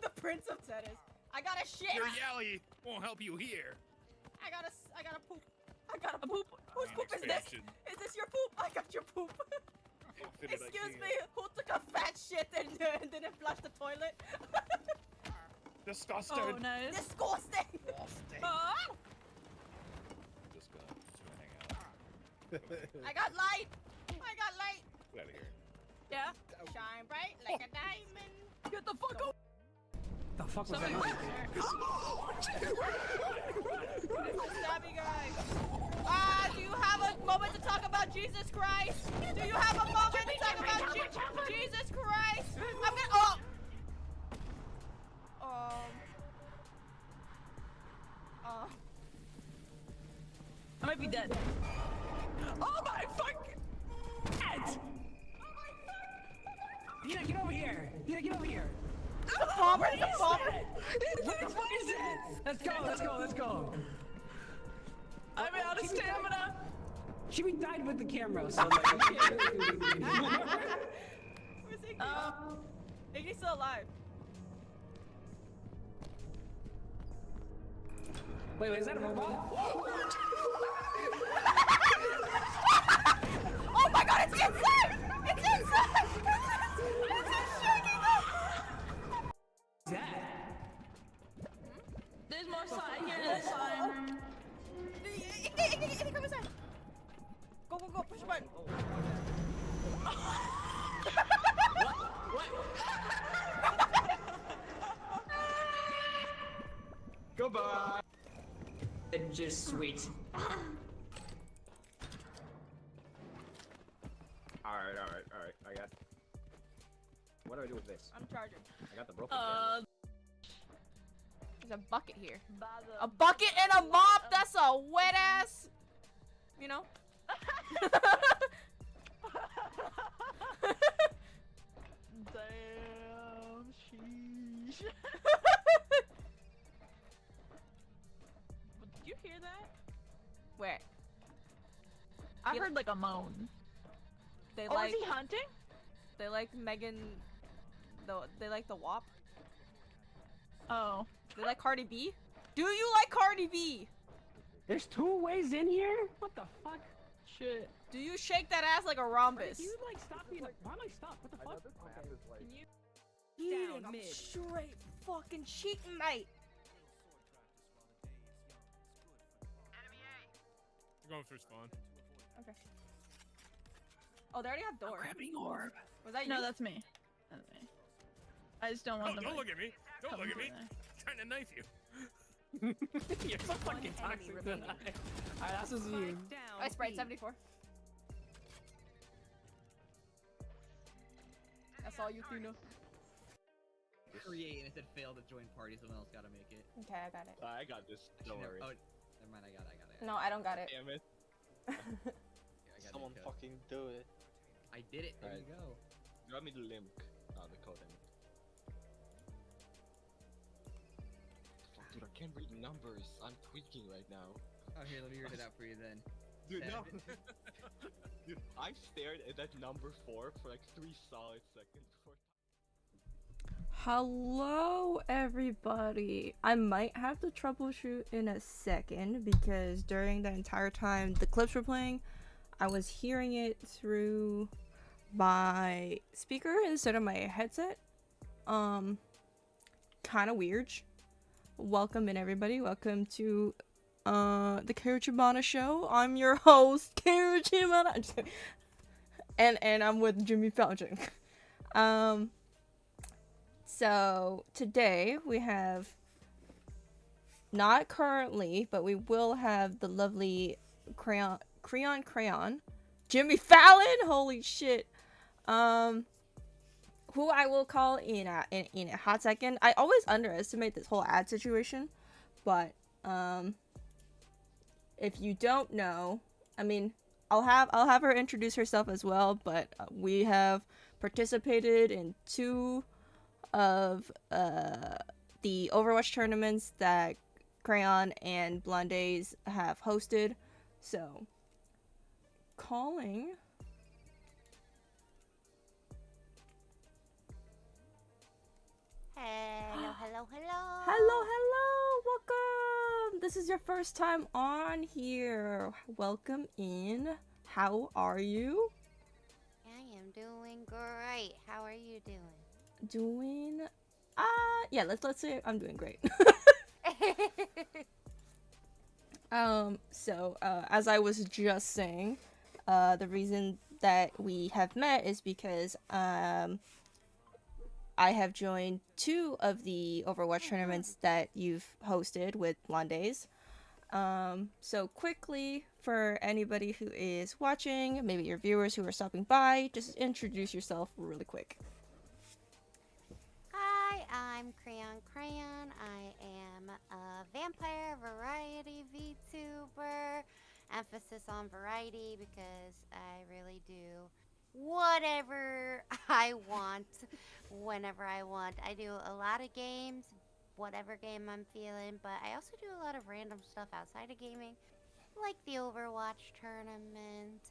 The Prince of Tennis. I got a shit. Your yelly won't help you here. I got a poop. I got a poop. Whose poop is this? Is this your poop? I got your poop. Excuse me, who took a fat shit and didn't flush the toilet? Disgusting. Oh, nice. Disgusting. Just gonna hang out. I got light. I got light. Get out of here. Yeah. Shine bright like a diamond. Get the fuck out. The fuck was Somebody that? Stabby guy. Do you have a moment to talk about Jesus Christ? Do you have a moment to talk about Jesus Christ? I'm gonna. I might be dead. Oh my fucking head! Nina, get over here! Nina, get over here! The bomber. The bomber. What the fuck is that? Let's go, let's go, let's go! I'm out of stamina! She died with the camera, so like, Where's Iggy? Iggy's still alive. Wait, is that a robot? Oh my god, it's inside! It's inside! It's shaking up! What's that? There's more slime here, there's slime. Iggy, come inside. Go, push the button. What? Goodbye. Just sweet. Alright. I got. What do I do with this? I'm charging. I got the broken camera. There's a bucket here. A bucket and a mop? That's a wet ass. You know? Damn, sheesh. Did you hear that? Where? I heard like a moan. They Oh, like. is he hunting? They like Megan. They like the WAP. Oh. They like Cardi B. Do you like Cardi B? There's 2 ways in here? What the fuck? Shit. Do you shake that ass like a rhombus? You like stop being like, why am I stuck? What the fuck? Can you? Down mid. Straight fucking cheating, mate. We're going for spawn. Okay. Oh, they already have door. Grabbing orb. Was that you? No, that's me. That's me. I just don't want them. Don't look at me. Don't come look at me. through there. I'm trying to knife you. You're so fucking toxic tonight. Alright, that's just you. I sprayed 74. That's all you do know. Create and it said fail to join party, someone else gotta make it. Okay, I got it. I got this. Don't worry. Oh, never mind, I got it. No, I don't got it. Damn it. Yeah, I got Someone the code. fucking do it. I did it, there Alright. you go. Drop me the link. Oh, the code. Fuck, dude, I can't read numbers. I'm tweaking right now. Oh, here, let me read it out for you then. Dude, no. 7. Dude, I stared at that number 4 for like 3 solid seconds before. Hello, everybody. I might have to troubleshoot in a second because during the entire time the clips were playing, I was hearing it through my speaker instead of my headset. Kind of weird. Welcome in, everybody. Welcome to the KaeruChibana show. I'm your host, KaeruChibana. And I'm with Jimmy Felching. So today we have, not currently, but we will have the lovely Crayon, Jimmy Fallon. Holy shit. Who I will call in a hot second. I always underestimate this whole ad situation, but if you don't know, I mean, I'll have her introduce herself as well. But we have participated in 2 of the Overwatch tournaments that Crayon and Blondays have hosted. So, calling Hello, hello, welcome. This is your first time on here. Welcome in. How are you? I am doing great. How are you doing? Doing, yeah. Let's say I'm doing great. As I was just saying, the reason that we have met is because I have joined 2 of the Overwatch tournaments that you've hosted with Blondes. So quickly, for anybody who is watching, maybe your viewers who are stopping by, just introduce yourself really quick. Hi, I'm Crayon. I am a vampire variety VTuber. Emphasis on variety because I really do whatever I want, whenever I want. I do a lot of games, whatever game I'm feeling, but I also do a lot of random stuff outside of gaming, like the Overwatch tournament.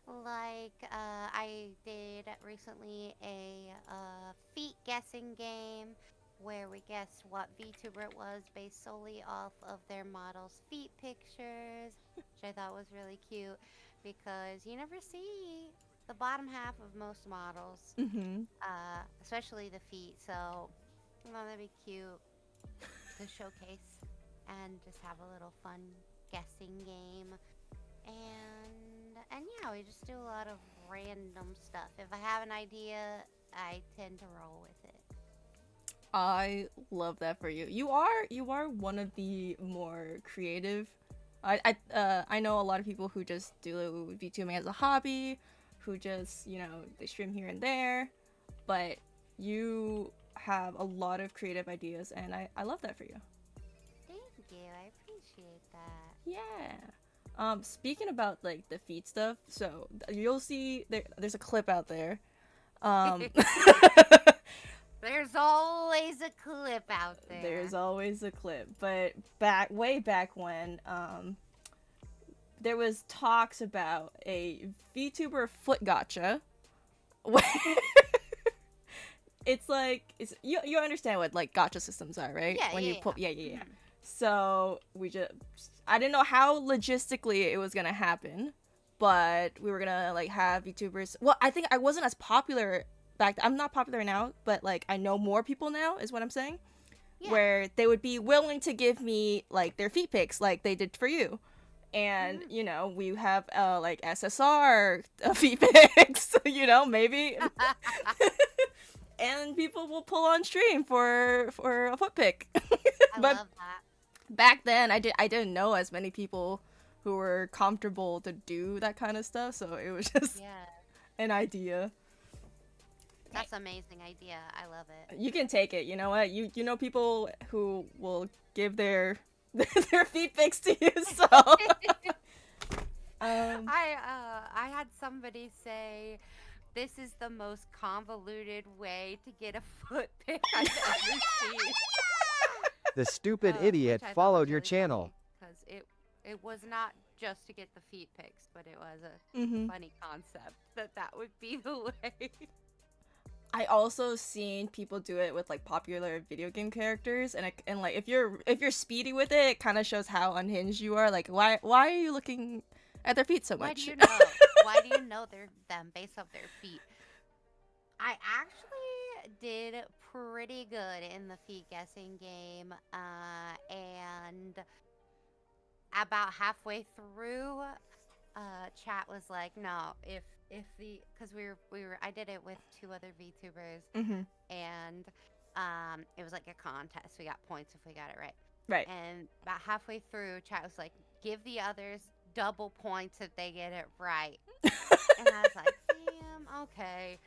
I did recently a feet guessing game where we guessed what VTuber it was based solely off of their models' feet pictures, which I thought was really cute because you never see the bottom half of most models, especially the feet. So I thought that'd be cute to showcase and just have a little fun guessing game. And yeah, we just do a lot of random stuff. If I have an idea, I tend to roll with it. I love that for you. You are one of the more creative. I know a lot of people who just do VTubing as a hobby, who just, they stream here and there, but you have a lot of creative ideas, and I love that for you. Thank you. I appreciate that. Yeah. Speaking about like the feet stuff, so you'll see there's a clip out there. There's always a clip out there. There's always a clip, but way back when, there was talks about a VTuber foot gotcha. It's like you understand what like gotcha systems are, right? Yeah, when yeah, you pull, yeah. yeah. So I didn't know how logistically it was gonna happen, but we were gonna like have VTubers. Well, I think I wasn't as popular back then. I'm not popular now, but like I know more people now is what I'm saying. Yeah. Where they would be willing to give me like their feet pics like they did for you. And we have like SSR feet pics, maybe. And people will pull on stream for a foot pic. I But love that. back then I didn't know as many people who were comfortable to do that kind of stuff, so it was just an idea. That's an amazing idea. I love it. You can take it. You know what? You know people who will give their their feet pics to you. So I had somebody say, "This is the most convoluted way to get a foot pic I've ever seen." The stupid idiot followed your channel. Because it was not just to get the feet pics, but it was a funny concept that would be the way. I also seen people do it with like popular video game characters, and like if you're speedy with it, it kind of shows how unhinged you are. Like why are you looking at their feet so much? Why do you know? Why do you know them based off their feet? I actually did pretty good in the feet guessing game, and about halfway through, chat was like, "No, if because I did it with 2 other VTubers, and it was like a contest. We got points if we got it right. Right. And about halfway through, chat was like, give the others double points if they get it right. And I was like, damn, okay.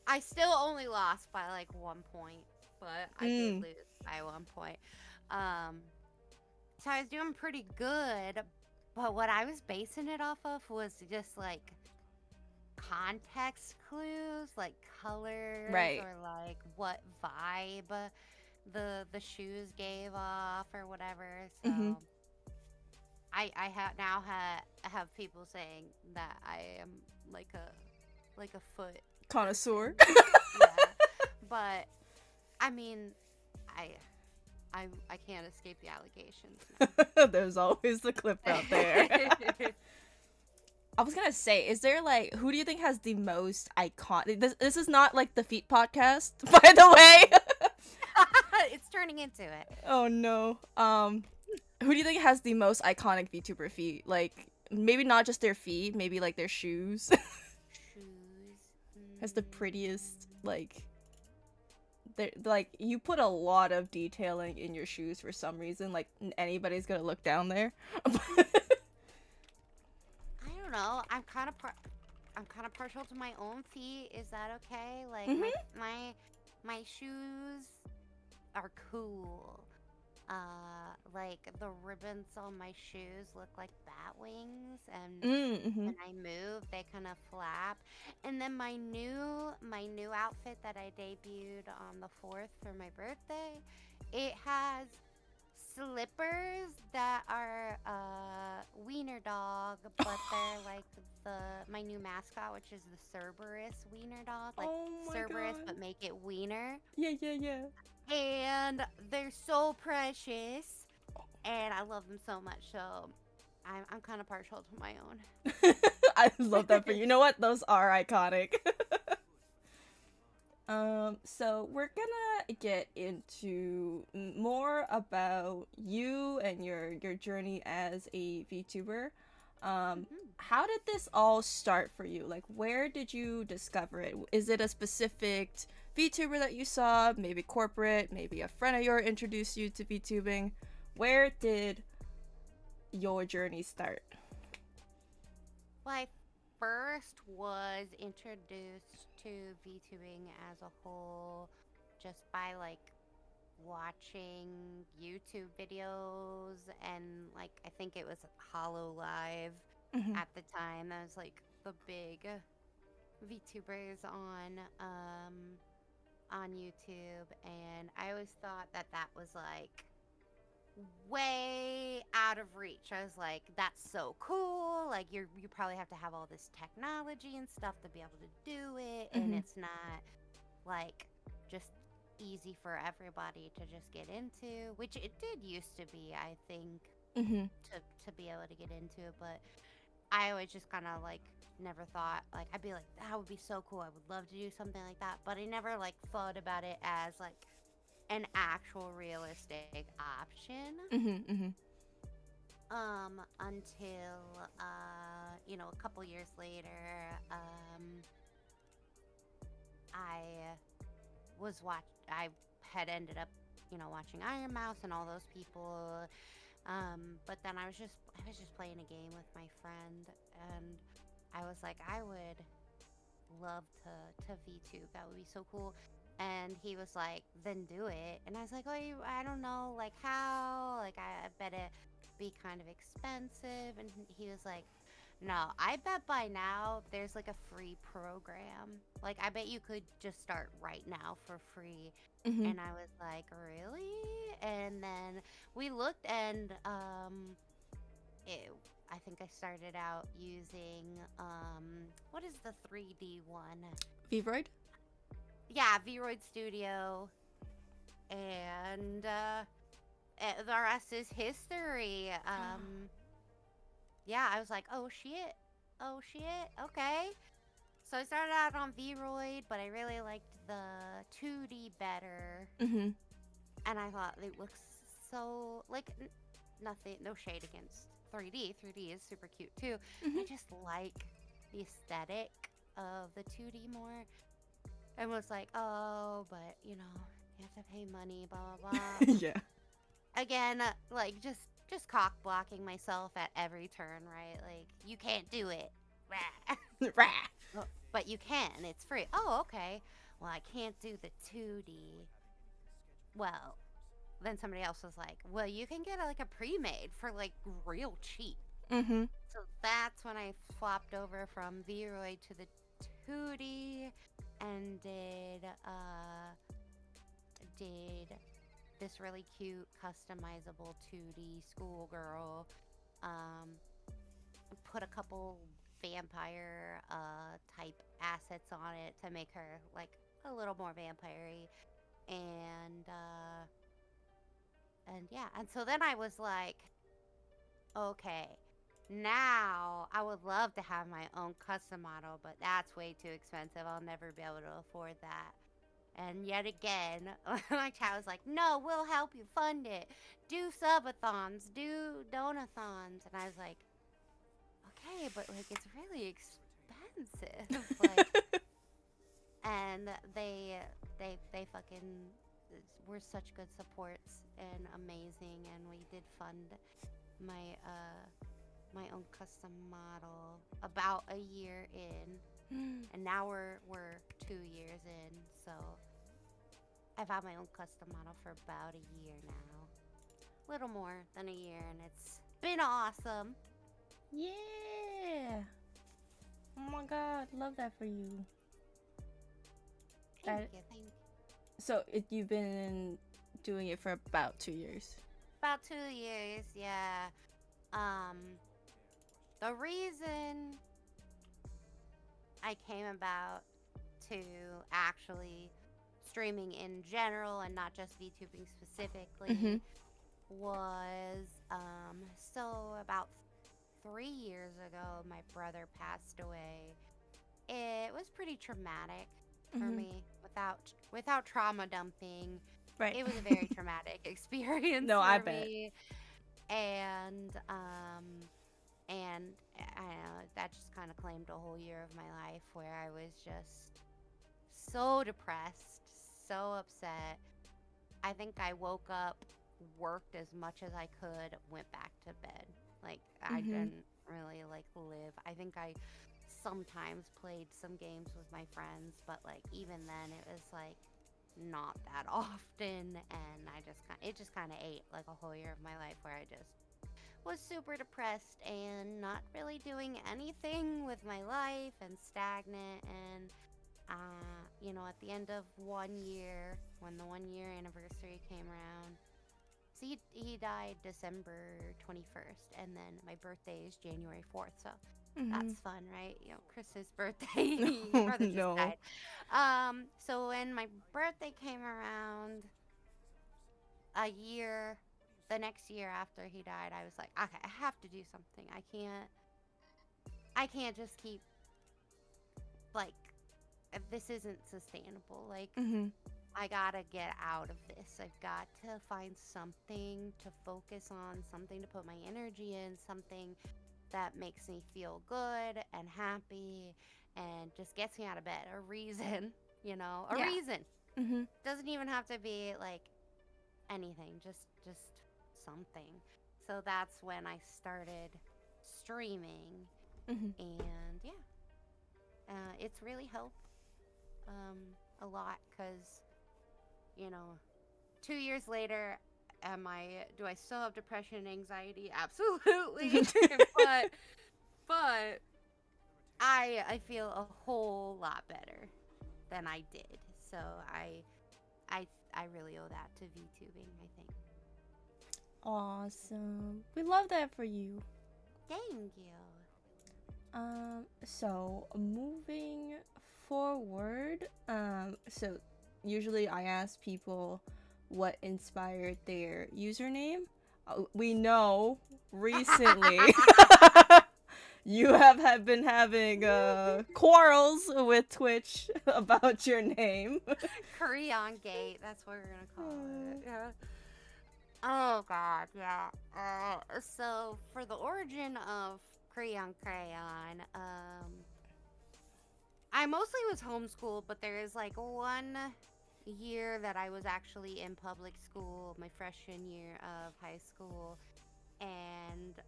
I still only lost by like 1 point, but I did lose by 1 point. So I was doing pretty good, but what I was basing it off of was just like context clues, like colors, right, or like what vibe the shoes gave off or whatever. So I have people saying that I am like a foot connoisseur. Yeah, but I mean, I can't escape the allegations. There's always the clip out there. I was gonna say, is there like, who do you think has the most iconic? This is not like the feet podcast, by the way. It's turning into it. Oh no. Who do you think has the most iconic VTuber feet? Like, maybe not just their feet, maybe like their shoes. Shoes. Has the prettiest, like, like, you put a lot of detailing in your shoes for some reason. Like, anybody's gonna look down there. I don't know. I'm kind of partial to my own feet. Is that okay? Like my shoes are cool. Like the ribbons on my shoes look like bat wings, and when I move, they kind of flap. And then my new outfit that I debuted on the 4th for my birthday, it has slippers that are wiener dog, but they're like my new mascot, which is the Cerberus wiener dog, like Cerberus but make it wiener. Yeah. And they're so precious, and I love them so much. So I'm kind of partial to my own. I love that for you. You know what? Those are iconic. So we're gonna get into more about you and your journey as a VTuber. How did this all start for you? Like, where did you discover it? Is it a specific VTuber that you saw? Maybe corporate? Maybe a friend of yours introduced you to VTubing? Where did your journey start? Well, I first was introduced to VTubing as a whole just by like watching YouTube videos, and like I think it was Hollow Live at the time. That was like the big VTubers on YouTube, and I always thought that was like way out of reach. I was like, that's so cool. Like you probably have to have all this technology and stuff to be able to do it, and it's not like just easy for everybody to just get into, which it did used to be, I think, to be able to get into it. But I always just kind of like never thought, like, I'd be like, that would be so cool, I would love to do something like that, but I never like thought about it as like an actual realistic option. Until you know, a couple years later, I had ended up, you know, watching Iron Mouse and all those people, but then I was just playing a game with my friend, and I was like, I would love to VTube, that would be so cool. And he was like, then do it. And I was like, oh, I don't know, like, how? Like, I bet it be kind of expensive. And he was like, no, I bet by now there's like a free program. Like, I bet you could just start right now for free. And I was like, really? And then we looked, and I think I started out using, what is the 3D one? Vroid? Yeah, Vroid Studio. And the rest is history. Yeah, I was like, oh shit, okay. So I started out on Vroid, but I really liked the 2D better. And I thought it looks so, like, nothing, no shade against 3D. 3D is super cute too. I just like the aesthetic of the 2D more. And was like, oh, but, you know, you have to pay money, blah, blah, blah. Yeah. Again, like, just cock blocking myself at every turn, right? Like, you can't do it. But you can. It's free. Oh, okay. Well, I can't do the 2D. Well, then somebody else was like, well, you can get like a pre-made for like real cheap. So that's when I flopped over from Vroid to the 2D and did this really cute customizable 2D schoolgirl. Put a couple vampire type assets on it to make her like a little more vampire-y, and And yeah, and so then I was like, okay, now I would love to have my own custom model, but that's way too expensive. I'll never be able to afford that. And yet again, my chat was like, no, we'll help you fund it. Do subathons, do donathons. And I was like, okay, but like it's really expensive. Like, and they fucking were such good supports and amazing, and we did fund my my own custom model about a year in, and now we're 2 years in, so I've had my own custom model for about a year now, little more than a year, and it's been awesome. Yeah. Oh my god, love that for you. Thank you. So you've been doing it for about 2 years. About 2 years, yeah. The reason I came about to actually streaming in general and not just VTubing specifically was so about 3 years ago my brother passed away. It was pretty traumatic for me without trauma dumping. Right. It was a very traumatic experience No, for I bet. me. And I don't know, that just kind of claimed a whole year of my life where I was just so depressed, so upset. I think I woke up, worked as much as I could, went back to bed. Like, I didn't really, like, live. I think I sometimes played some games with my friends, but, like, even then it was, like, not that often, and it just kind of ate, like, a whole year of my life where I just was super depressed and not really doing anything with my life and stagnant. And you know, at the end of 1 year, when the 1 year anniversary came around, so he died December 21st, and then my birthday is January 4th, so that's fun, right? You know, Chris's birthday. Your brother just died. So when my birthday came around, the next year after he died, I was like, okay, I have to do something. I can't just keep, like, this isn't sustainable. Like, I gotta get out of this. I've got to find something to focus on, something to put my energy in, something that makes me feel good and happy and just gets me out of bed. A reason, you know, a reason. Doesn't even have to be like anything, just something. So that's when I started streaming, and yeah, it's really helped a lot, because, you know, 2 years later, do I still have depression and anxiety? Absolutely. but I feel a whole lot better than I did. So I really owe that to VTubing, I think. Awesome. We love that for you. Thank you. So moving forward, so usually I ask people what inspired their username. We know recently you have been having quarrels with Twitch about your name. Crayon Gate, that's what we're gonna call it. Yeah. Oh god, yeah. So for the origin of Crayon, I mostly was homeschooled, but there is like 1 year that I was actually in public school, my freshman year of high school, and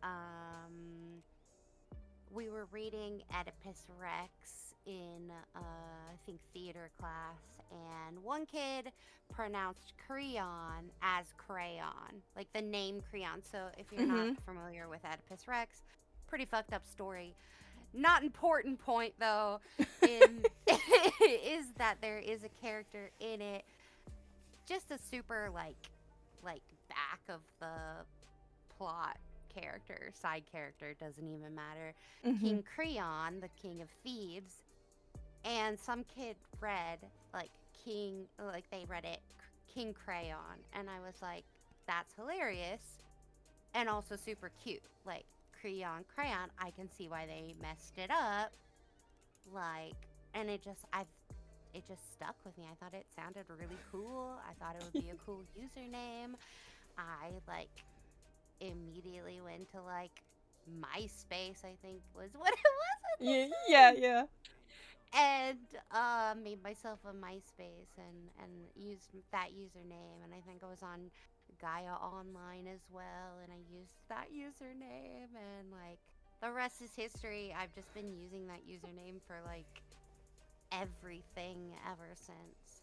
we were reading Oedipus Rex in I think theater class, and one kid pronounced crayon as crayon, like the name crayon. So if you're not familiar with Oedipus Rex, pretty fucked up story. Not important point though is that there is a character in it, just a super like back of the plot character, side character, doesn't even matter. King Creon, the king of Thebes, and some kid read like they read it King Crayon, and I was like, that's hilarious and also super cute. Like Crayon, I can see why they messed it up. Like, and it just stuck with me. I thought it sounded really cool. I thought it would be a cool username. I like immediately went to like MySpace, I think was what it was. Yeah. And made myself a MySpace and used that username. And I think I was on Gaia Online as well, and I used that username. And like the rest is history. I've just been using that username for like everything ever since.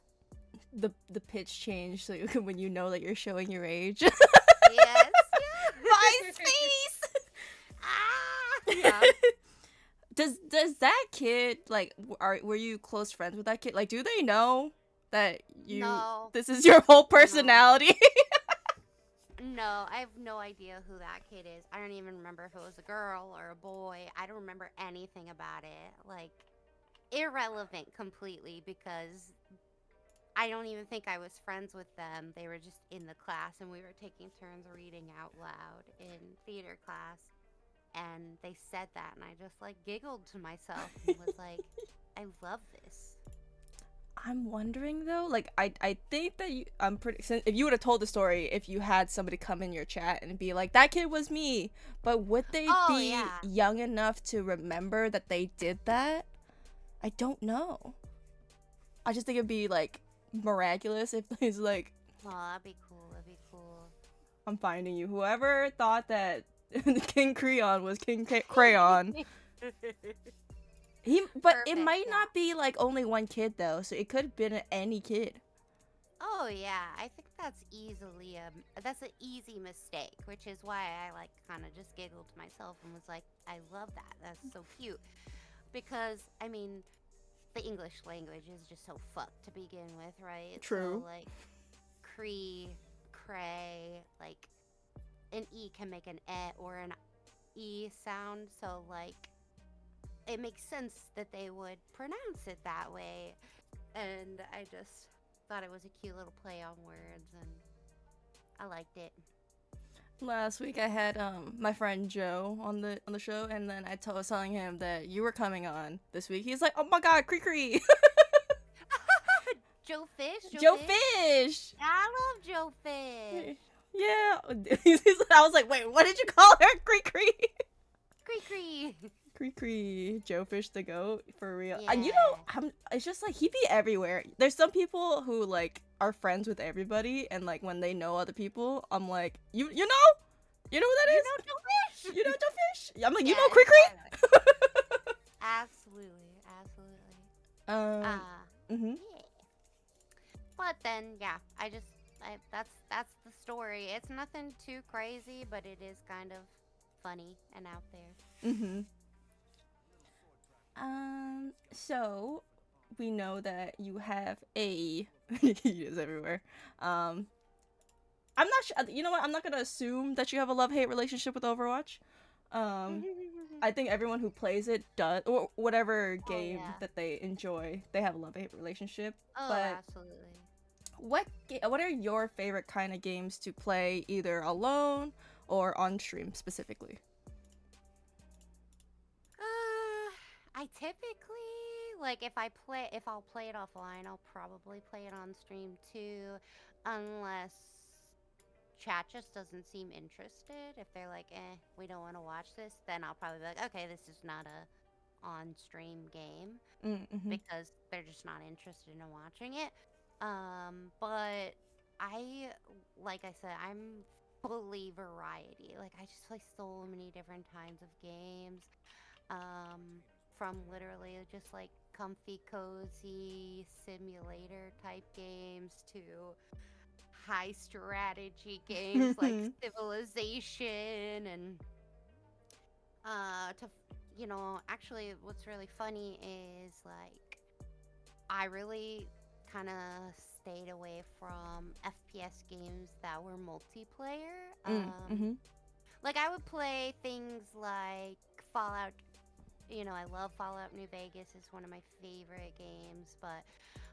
The pitch changed so when you know that you're showing your age. Yes. MySpace. Yeah. Does that kid like were you close friends with that kid? Like, do they know that No. this is your whole personality? No, I have no idea who that kid is. I don't even remember if it was a girl or a boy. I don't remember anything about it. Like, irrelevant completely, because I don't even think I was friends with them. They were just in the class, and we were taking turns reading out loud in theater class. And they said that, and I just like giggled to myself and was like, I love this. I'm wondering though, like I think that if you would have told the story, if you had somebody come in your chat and be like, that kid was me, but would they be young enough to remember that they did that? I don't know. I just think it'd be like miraculous if he's like, oh, that'd be cool. I'm finding you. Whoever thought that King Creon was King Crayon. It might not be like only one kid though, so it could have been any kid. Oh yeah, I think that's easily that's an easy mistake, which is why I like kind of just giggled to myself and was like, I love that. That's so cute. Because I mean, the English language is just so fucked to begin with, right? True. So, like cray, like an E can make an E or an E sound, so like it makes sense that they would pronounce it that way. And I just thought it was a cute little play on words, and I liked it. Last week I had my friend Joe on the show, and then I was telling him that you were coming on this week. He's like, oh my god, Cree. Joe Fish? Joe Fish! I love Joe Fish. Yeah. I was like, wait, what did you call her? Cree. Cree. Joe Fish the goat, for real. Yeah. You know, it's just like, he'd be everywhere. There's some people who like are friends with everybody, and like when they know other people, I'm like, you know who that is? You know Joe Fish? You know Joe Fish? I'm like, you know Cree? Absolutely. Mm-hmm. Yeah. But then, yeah, that's the story. It's nothing too crazy, but it is kind of funny and out there. Mm-hmm. So we know that you have a he is everywhere. I'm not sure. You know what? I'm not gonna assume that you have a love-hate relationship with Overwatch. I think everyone who plays it does, or whatever game that they enjoy, they have a love-hate relationship. Oh, but absolutely. What are your favorite kind of games to play, either alone or on stream specifically? I typically, like, if I'll play it offline, I'll probably play it on stream too, unless chat just doesn't seem interested. If they're like, we don't want to watch this, then I'll probably be like, okay, this is not a on-stream game, because they're just not interested in watching it. But like I said, I'm fully variety. Like, I just play so many different kinds of games. From literally just like comfy, cozy simulator type games to high strategy games like Civilization, and actually what's really funny is like I really kind of stayed away from FPS games that were multiplayer. Like I would play things like Fallout you know, I love Fallout New Vegas. It's one of my favorite games, but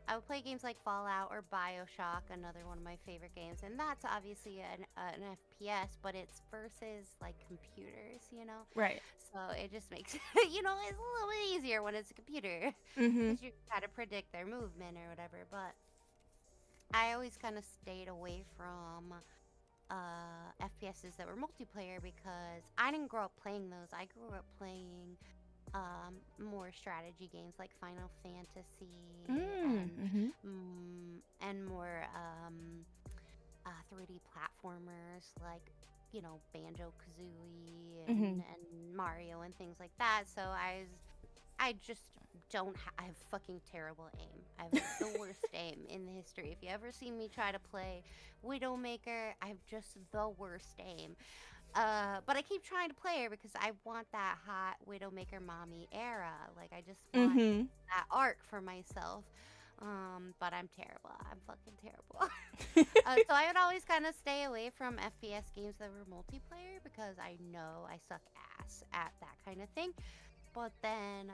I would play games like Fallout or BioShock, another one of my favorite games, and that's obviously an FPS, but it's versus like computers, you know. Right. So it just makes you know, it's a little bit easier when it's a computer Mhm. because you gotta predict their movement or whatever. But I always kind of stayed away from FPSs that were multiplayer because I didn't grow up playing those. I grew up playing more strategy games like Final Fantasy Mhm. and more 3D platformers like, you know, Banjo Kazooie Mhm. and Mario and things like that. So I just don't I have fucking terrible aim. I have the worst aim in the history. If you ever see me try to play Widowmaker, I have just the worst aim. But I keep trying to play her because I want that hot Widowmaker mommy era. Like I just want Mhm. that arc for myself. But I'm terrible. I'm fucking terrible. So I would always kind of stay away from FPS games that were multiplayer because I know I suck ass at that kind of thing. But then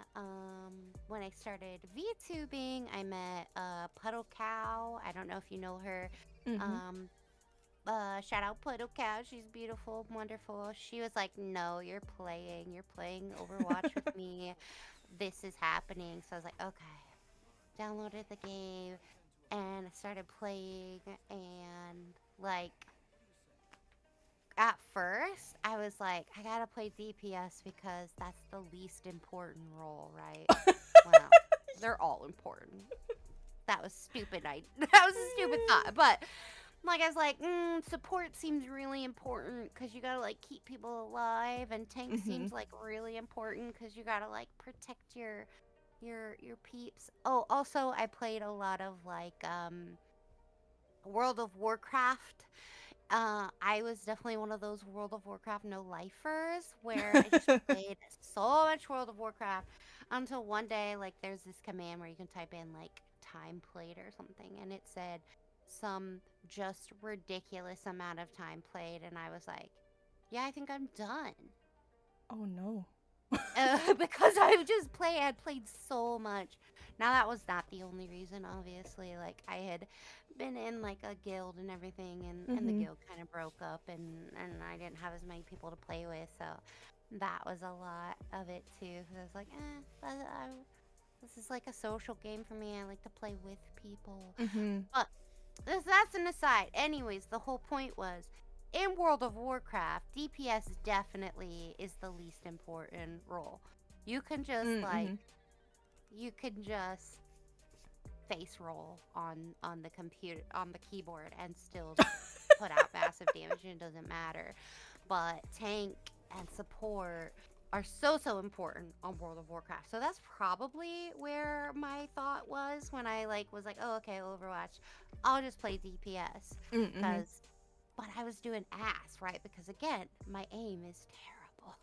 when I started VTubing, I met Puddle Cow. I don't know if you know her. Mhm. Shout out Puddle Cow. She's beautiful, wonderful. She was like, "No, you're playing. You're playing Overwatch with me. This is happening." So I was like, "Okay." Downloaded the game and I started playing, and like at first I was like, I gotta play DPS because that's the least important role, right? Well, they're all important. That was stupid. That was a stupid thought, but like I was like, support seems really important because you gotta like keep people alive, and tank seems like really important because you gotta like protect your peeps. Oh, also I played a lot of like World of Warcraft. I was definitely one of those World of Warcraft no lifers where I just played so much World of Warcraft until one day, like, there's this command where you can type in like time played or something, and it said some just ridiculous amount of time played, and I was like, yeah, I think I'm done. Oh no. Because I had played so much. Now that was not the only reason, obviously. Like I had been in like a guild and everything, and the guild kind of broke up, and I didn't have as many people to play with, so that was a lot of it too. Cause I was like, this is like a social game for me. I like to play with people. But that's an aside. Anyways, the whole point was, in World of Warcraft, DPS definitely is the least important role. You can just you can just face roll on the computer, on the keyboard, and still put out massive damage, and it doesn't matter. But tank and support are so important on World of Warcraft. So that's probably where my thought was when I was like, oh, okay, Overwatch, I'll just play DPS because. But I was doing ass, right? Because again, my aim is terrible.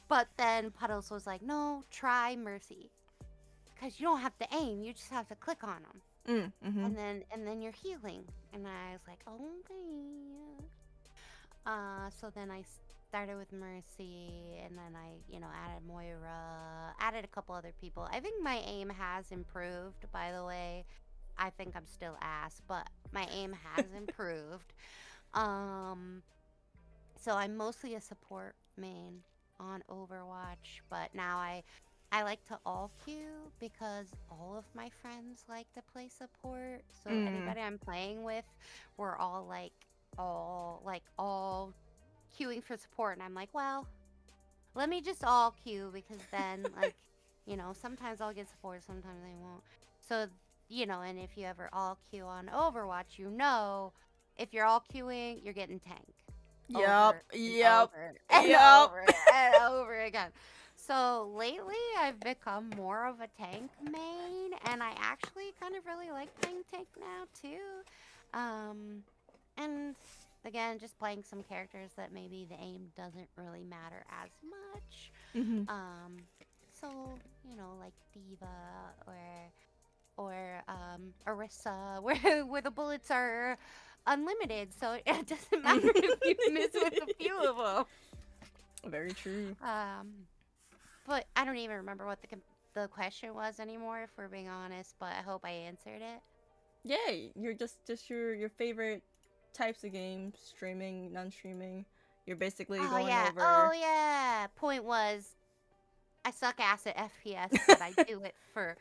But then Puddles was like, no, try Mercy. Because you don't have to aim, you just have to click on them. And then you're healing. And I was like, okay. So then I started with Mercy, and then I, added Moira, added a couple other people. I think my aim has improved, by the way. I think I'm still ass, but my aim has improved. So I'm mostly a support main on Overwatch, but now I like to all queue because all of my friends like to play support. So anybody I'm playing with, we're all queuing for support, and I'm like, well, let me just all queue because then sometimes I'll get support, sometimes I won't. So and if you ever all queue on Overwatch, if you're all queuing, you're getting tank. Over and over again. So lately, I've become more of a tank main, and I actually kind of really like playing tank now too. And again, just playing some characters that maybe the aim doesn't really matter as much. So like Diva or Orisa, where the bullets are unlimited, so it doesn't matter if you miss with a few of them. Very true. But I don't even remember what the question was anymore, if we're being honest. But I hope I answered it. Yeah, you're just your favorite types of games, streaming, non-streaming. You're basically Oh going yeah. over. Oh yeah. Point was, I suck ass at FPS, but I do it for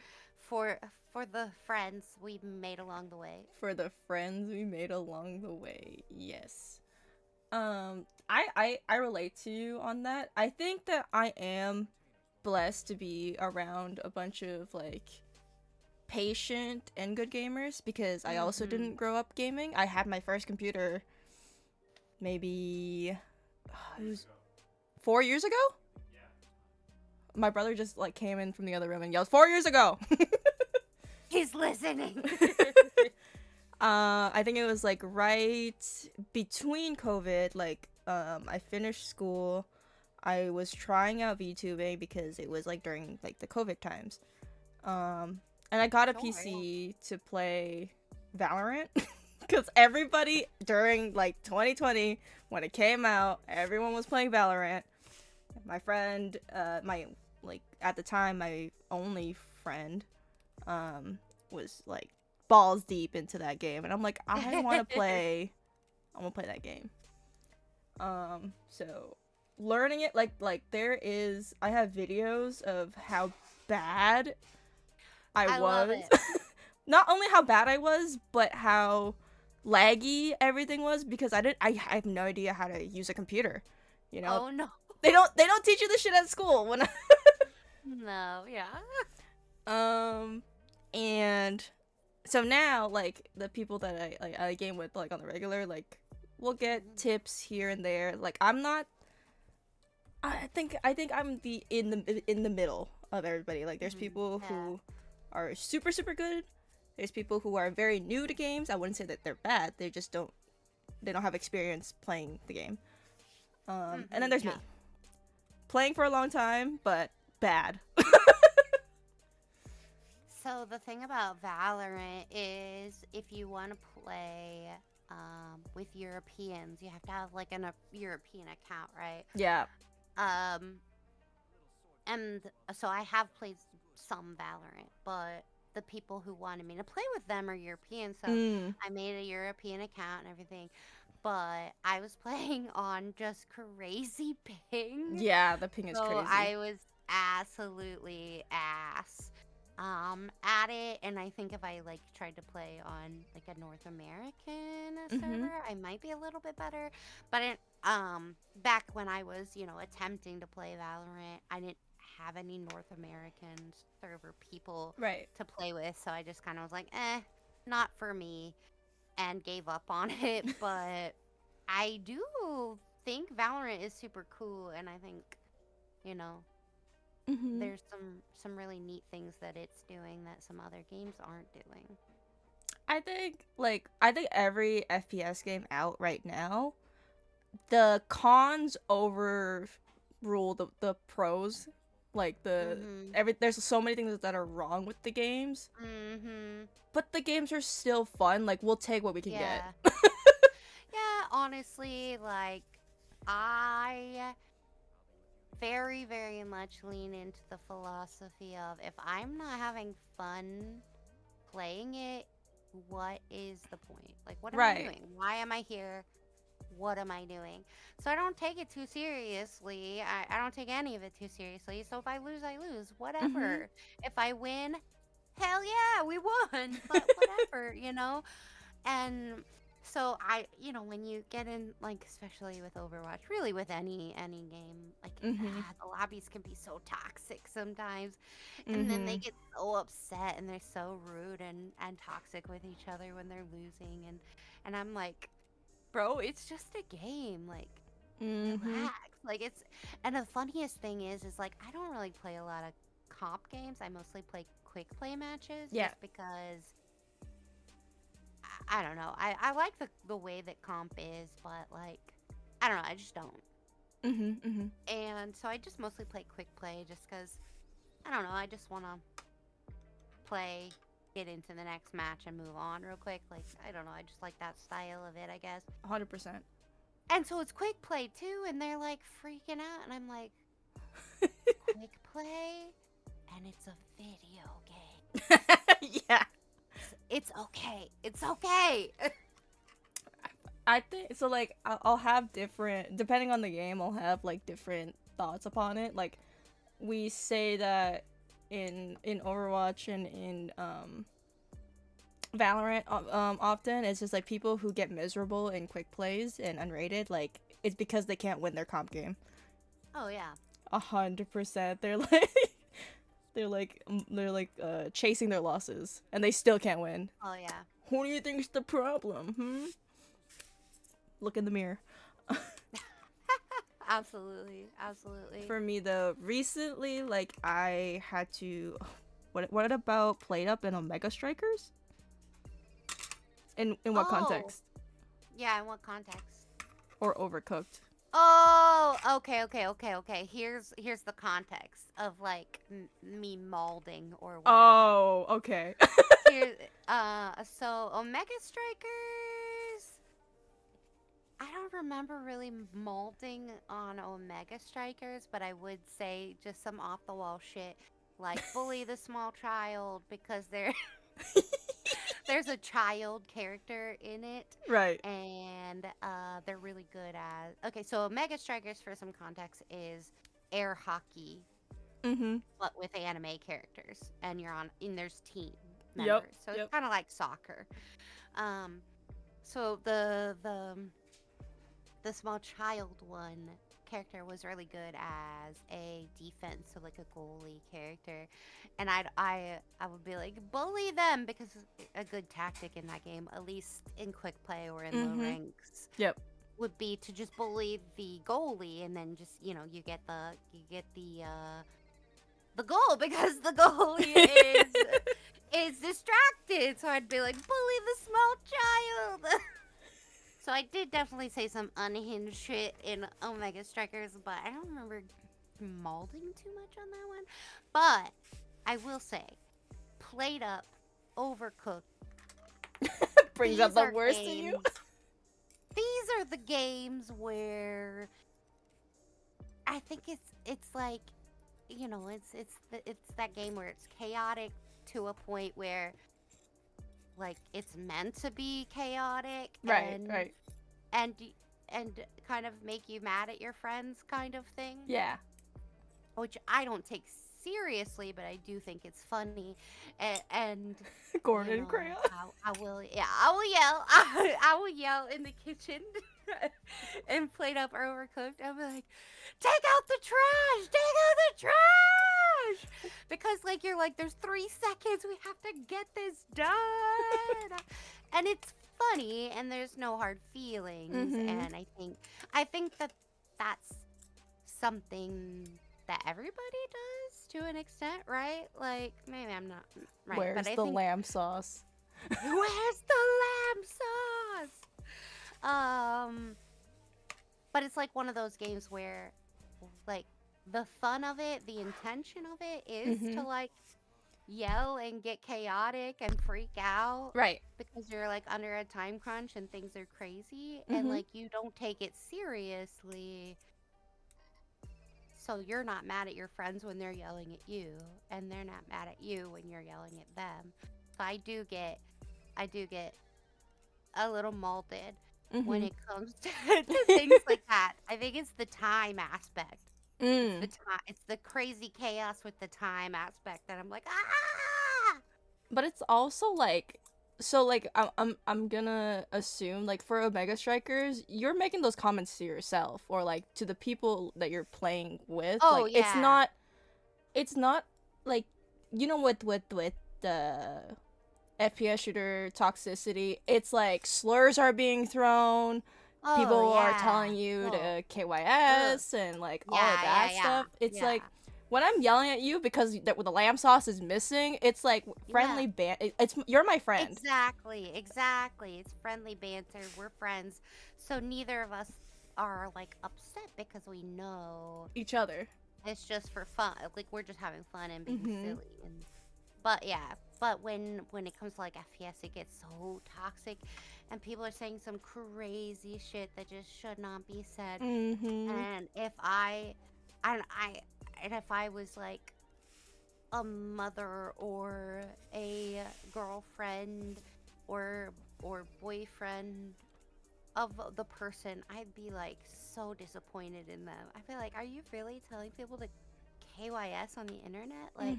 the friends we made along the way. For the friends we made along the way. Yes. I relate to you on that. I think that I am blessed to be around a bunch of like patient and good gamers because I also didn't grow up gaming. I had my first computer maybe it was 4 years ago. My brother just like came in from the other room and yelled 4 years ago. He's listening. I think it was like right between COVID, like I finished school. I was trying out VTubing because it was like during like the COVID times. And I got a PC to play Valorant because everybody during like 2020 when it came out, everyone was playing Valorant. My friend, my like at the time my only friend, was like balls deep into that game, and I'm like, I want to play that game. So learning it like I have videos of how bad I love was. it. Not only how bad I was, but how laggy everything was because I have no idea how to use a computer. You know, Oh no. they don't teach you this shit at school when No, yeah. And so now like the people that I game with like on the regular, like we'll get tips here and there. Like I think I'm in the middle of everybody. Like there's people who are super good. There's people who are very new to games. I wouldn't say that they're bad. They just don't have experience playing the game. And then there's me. Playing for a long time, but bad. So the thing about Valorant is if you want to play with Europeans, you have to have like a European account, right? Yeah. And so I have played some Valorant, but the people who wanted me to play with them are European, so I made a European account and everything. But I was playing on just crazy ping. Yeah, the ping is So crazy. I was absolutely ass at it, and I think if I like tried to play on like a North American server, I might be a little bit better. But back when I was, attempting to play Valorant, I didn't have any North American server people to play with, so I just kind of was like, not for me, and gave up on it. But I do think Valorant is super cool, and I think, there's some really neat things that it's doing that some other games aren't doing. I think every FPS game out right now, the cons overrule the pros. Like there's so many things that are wrong with the games. But the games are still fun. Like we'll take what we can get. Yeah, honestly, like I very, very much lean into the philosophy of if I'm not having fun playing it, what is the point? Like, what am I doing? Why am I here? What am I doing? So I don't take it too seriously. I don't take any of it too seriously. So if I lose, I lose. Whatever. If I win, hell yeah, we won. But whatever, And so when you get in, like, especially with Overwatch, really with any game, like, the lobbies can be so toxic sometimes. And then they get so upset and they're so rude and toxic with each other when they're losing. And I'm like, bro, it's just a game. Like, relax. Like, and the funniest thing is like, I don't really play a lot of comp games. I mostly play quick play matches. Just because I don't know. I like the way that comp is, but like, I don't know. I just don't. And so I just mostly play quick play just because, I don't know. I just want to play, get into the next match and move on real quick. Like, I don't know. I just like that style of it, I guess. 100%. And so it's quick play too, and they're like freaking out, and I'm like, quick play, and it's a video game. Yeah. It's okay. It's okay. I think so. Like, I'll have different, depending on the game, I'll have like different thoughts upon it. Like, we say that in Overwatch and in Valorant, often it's just like people who get miserable in quick plays and unrated, like it's because they can't win their comp game. Oh yeah. 100%. They're like chasing their losses and they still can't win. Oh yeah. Who do you think's the problem? Look in the mirror. Absolutely, absolutely. For me though, recently, like I had to. What about Played Up and Omega Strikers? In what context? Yeah, in what context? Or Overcooked? Oh, okay. Here's the context of like me molding or whatever. Oh, okay. Here, so Omega Strikers. I don't remember really molding on Omega Strikers, but I would say just some off the wall shit like bully the small child because there's a child character in it. Right. And they're really good at. Okay, so Omega Strikers, for some context, is air hockey, but with anime characters, and there's team members, so it's kind of like soccer. So the small child one character was really good as a defense, so like a goalie character, and I would be like bully them because a good tactic in that game, at least in quick play or in low ranks, would be to just bully the goalie, and then just you get the goal because the goalie is distracted. So I'd be like bully the small child. So I did definitely say some unhinged shit in Omega Strikers, but I don't remember molding too much on that one. But I will say, Played Up, Overcooked brings up the worst in you. These are the games where I think it's like, it's that game where it's chaotic to a point where like it's meant to be chaotic, right, and kind of make you mad at your friends, kind of thing. Yeah. Which I don't take seriously, but I do think it's funny. And Gordon Crayon. I will yell. I will yell in the kitchen and Played Up or Overcooked. I'll be like, take out the trash! Take out the trash! Because you're like, there's 3 seconds. We have to get this done. And it's funny, and there's no hard feelings. And I think that's something that everybody does to an extent, right? Like, maybe I'm not right. Where's the lamb sauce? Where's the lamb sauce? But it's like one of those games where, like, the fun of it, the intention of it is to, like, yell and get chaotic and freak out. Right. Because you're, like, under a time crunch and things are crazy. And, like, you don't take it seriously. So you're not mad at your friends when they're yelling at you, and they're not mad at you when you're yelling at them. So I do get a little molded when it comes to things like that. I think it's the time aspect. It's the crazy chaos with the time aspect that I'm like, ah! But it's also like, so like I'm gonna assume like for Omega Strikers, you're making those comments to yourself or like to the people that you're playing with. Oh, like yeah. it's not like, with the FPS shooter toxicity, it's like slurs are being thrown. Oh, People are yeah. telling you to Whoa. KYS and like all of that Yeah. stuff. It's Yeah. like when I'm yelling at you because the lamb sauce is missing, it's like friendly it's you're my friend. Exactly. It's friendly banter. We're friends. So neither of us are like upset because we know Each other. it's just for fun. Like we're just having fun and being silly. But when it comes to like FPS, it gets so toxic, and people are saying some crazy shit that just should not be said. And if and if I was like a mother or a girlfriend or boyfriend of the person, I'd be like so disappointed in them. I'd be like, are you really telling people to KYS on the internet? Like,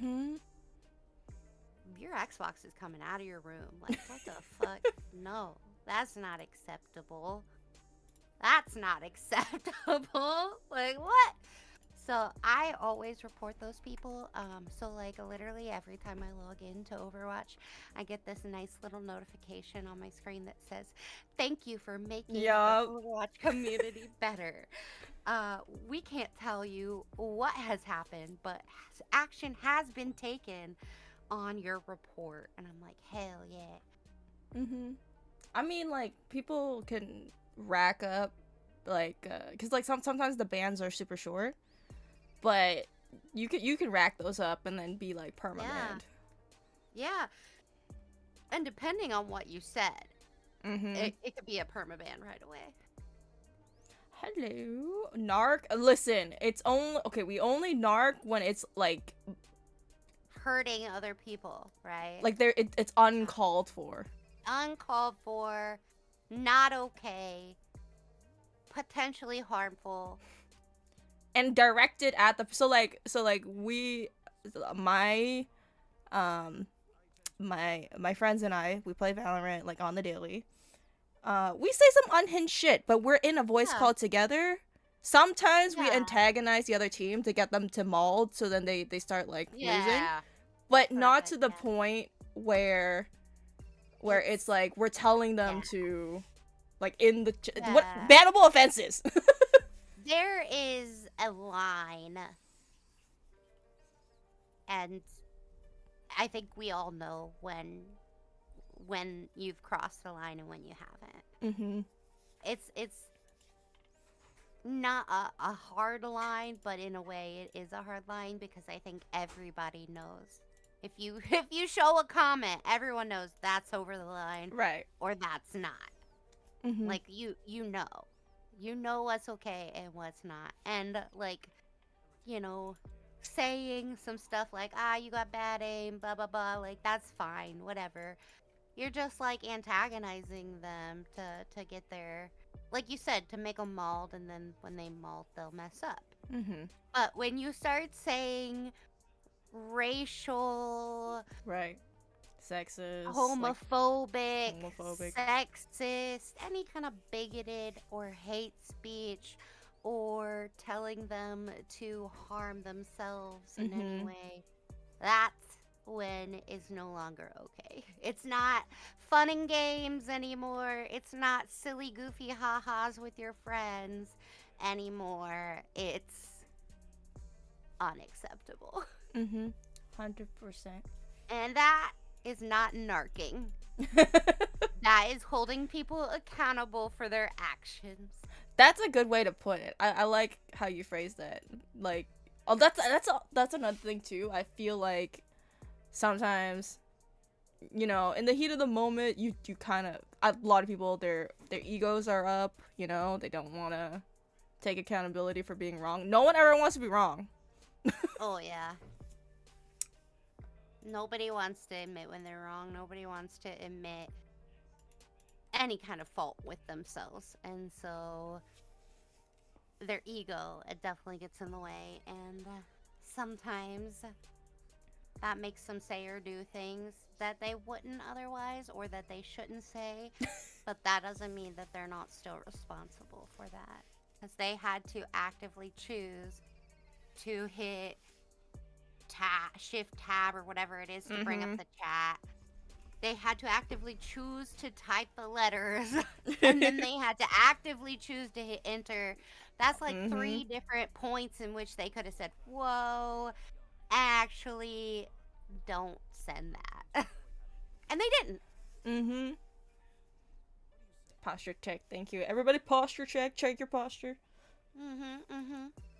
your Xbox is coming out of your room. Like, what the fuck? No, that's not acceptable. That's not acceptable. Like, what? So I always report those people. So like literally every time I log into Overwatch, I get this nice little notification on my screen that says, "Thank you for making the Overwatch community better." We can't tell you what has happened, but action has been taken on your report, and I'm like, hell yeah. I mean, like, people can rack up, like, because like sometimes the bans are super short, but you can rack those up and then be like permanent. Yeah. And depending on what you said, it could be a permaban right away. Hello, narc. Listen, it's only we only narc when it's like hurting other people, right? Like it's uncalled for. Uncalled for, not okay, potentially harmful, and directed at the my friends and I, we play Valorant like on the daily. We say some unhinged shit, but we're in a voice call together. Sometimes we antagonize the other team to get them to mold, so then they start like losing. But not to the point where it's like we're telling them to like in the what bannable offenses. There is a line, and I think we all know when you've crossed the line and when you haven't. It's not a hard line, but in a way it is a hard line, because I think everybody knows. If you show a comment, everyone knows that's over the line, right? Or that's not. Like you know what's okay and what's not, and like, you know, saying some stuff like, you got bad aim, blah blah blah, like that's fine, whatever. You're just like antagonizing them to get their, like you said, to make them mauled, and then when they mauled, they'll mess up. But when you start saying racial, right, sexist, homophobic, sexist, any kind of bigoted or hate speech, or telling them to harm themselves in any way, that's when it's no longer okay. It's not fun and games anymore. It's not silly, goofy ha-has with your friends anymore. It's unacceptable. 100%. And that is not narking. That is holding people accountable for their actions. That's a good way to put it. I like how you phrase that. Like, oh, that's another thing too. I feel like sometimes, you know, in the heat of the moment, you kind of, a lot of people, their egos are up. You know, they don't want to take accountability for being wrong. No one ever wants to be wrong. Oh yeah. Nobody wants to admit when they're wrong. Nobody wants to admit any kind of fault with themselves. And so their ego, it definitely gets in the way. And sometimes that makes them say or do things that they wouldn't otherwise, or that they shouldn't say. But that doesn't mean that they're not still responsible for that. Because they had to actively choose to hit shift tab or whatever it is to bring up the chat. They had to actively choose to type the letters, and then they had to actively choose to hit enter. That's like 3 different points in which they could have said, whoa, actually don't send that. And they didn't. Posture check. Thank you. Everybody posture check. Check your posture.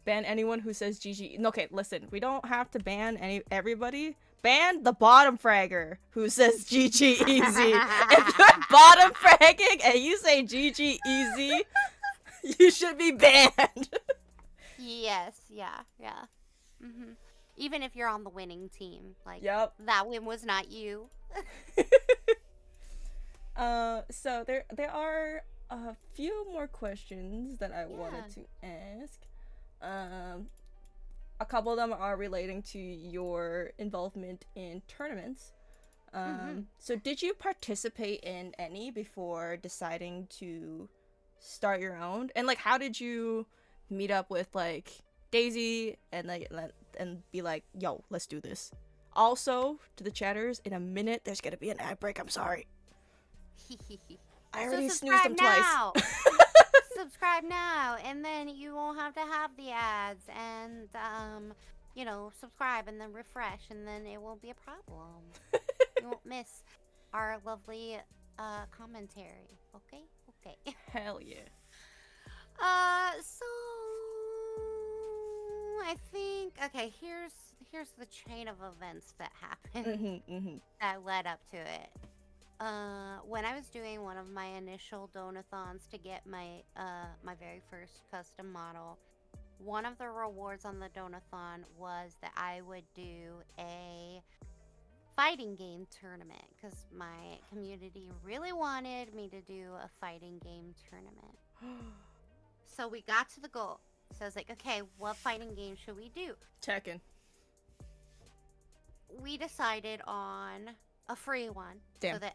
Ban anyone who says GG. Okay, listen. We don't have to ban everybody. Ban the bottom fragger who says GG easy. If you're bottom fragging and you say GG easy, you should be banned. Yes. Yeah. Even if you're on the winning team, like Yep. that win was not you. So there are a few more questions that I wanted to ask. A couple of them are relating to your involvement in tournaments. So did you participate in any before deciding to start your own? And like, how did you meet up with like Daisy and be like, yo, let's do this? Also, to the chatters, in a minute there's gonna be an ad break. I'm sorry. I already snoozed them now. twice. Subscribe now, and then you won't have to have the ads, and subscribe and then refresh, and then it won't be a problem. You won't miss our lovely commentary. Okay. Hell yeah. So I think here's the chain of events that happened that led up to it. When I was doing one of my initial donathons to get my my very first custom model, one of the rewards on the donathon was that I would do a fighting game tournament because my community really wanted me to do a fighting game tournament. So we got to the goal. So I was like, okay, what fighting game should we do? Tekken. We decided on a free one. Damn. So that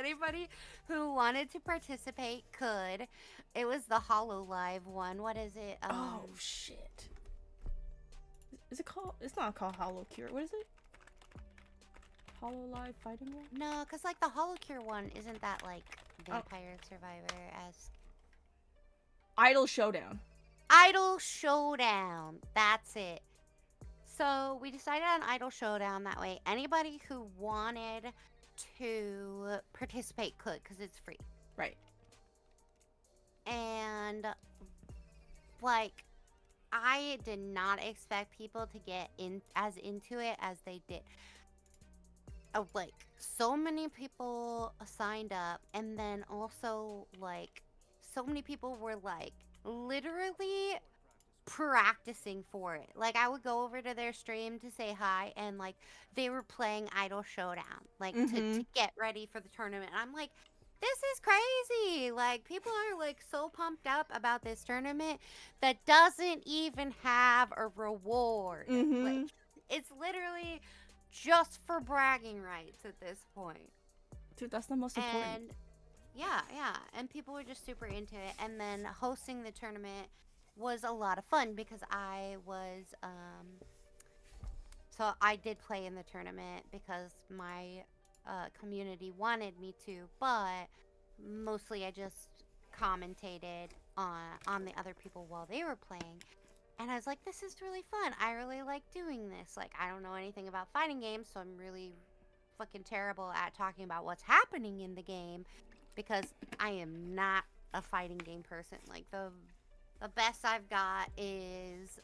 anybody who wanted to participate could. It was the HoloLive one. What is it? Oh shit. Is it called? It's not called HoloCure. What is it? HoloLive fighting one? No, because like the HoloCure one isn't that like Vampire Survivor-esque? Idol Showdown. Idol Showdown. That's it. So we decided on Idol Showdown. That way anybody who wanted to participate could, because it's free. Right. And like, I did not expect people to get as into it as they did. Like, so many people signed up, and then also like so many people were like literally practicing for it. Like, I would go over to their stream to say hi, and like they were playing Idol Showdown like to get ready for the tournament. And I'm like, this is crazy. Like, people are like so pumped up about this tournament that doesn't even have a reward. Like, it's literally just for bragging rights at this point. Dude, that's the most important. And yeah. And people were just super into it. And then hosting the tournament was a lot of fun because I was, so I did play in the tournament because my community wanted me to, but mostly I just commentated on the other people while they were playing. And I was like, this is really fun. I really like doing this. Like, I don't know anything about fighting games, so I'm really fucking terrible at talking about what's happening in the game because I am not a fighting game person. Like, the best I've got is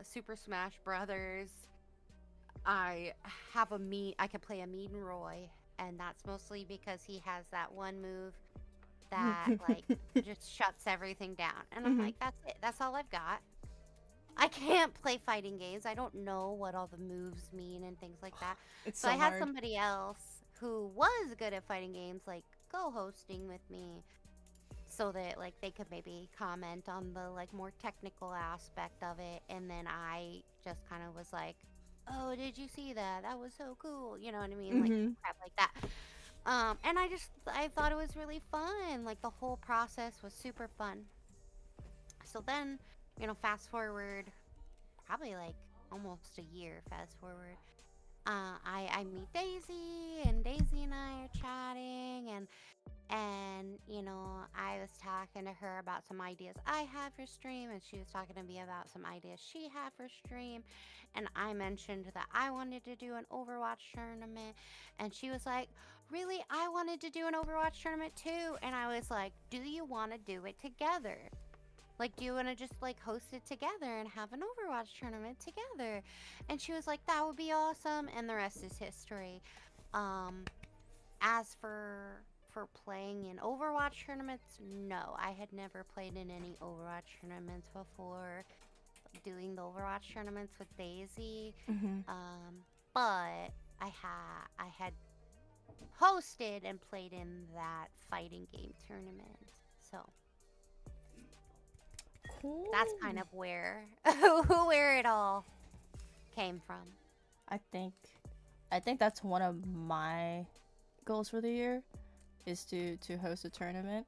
Super Smash Brothers. I have I can play a Mead and Roy, and that's mostly because he has that one move that like just shuts everything down. And I'm like, that's it. That's all I've got. I can't play fighting games. I don't know what all the moves mean and things like that. So I had hard. somebody else who was good at fighting games like co-hosting with me so that like they could maybe comment on the like more technical aspect of it, and then I just kind of was like, oh, did you see that? That was so cool. You know what I mean? Like crap like that. And I thought it was really fun. Like, the whole process was super fun. So then, fast forward, probably like almost a year, fast forward. I meet Daisy, and Daisy and I are chatting, and I was talking to her about some ideas I had for stream, and she was talking to me about some ideas she had for stream. And I mentioned that I wanted to do an Overwatch tournament, and she was like, really? I wanted to do an Overwatch tournament too. And I was like, do you want to do it together? Like, do you want to just like host it together and have an Overwatch tournament together? And she was like, that would be awesome. And the rest is history. As for for playing in Overwatch tournaments, no. I had never played in any Overwatch tournaments before doing the Overwatch tournaments with Daisy. But I had hosted and played in that fighting game tournament. So Cool. that's kind of where where it all came from. I think that's one of my goals for the year is to host a tournament.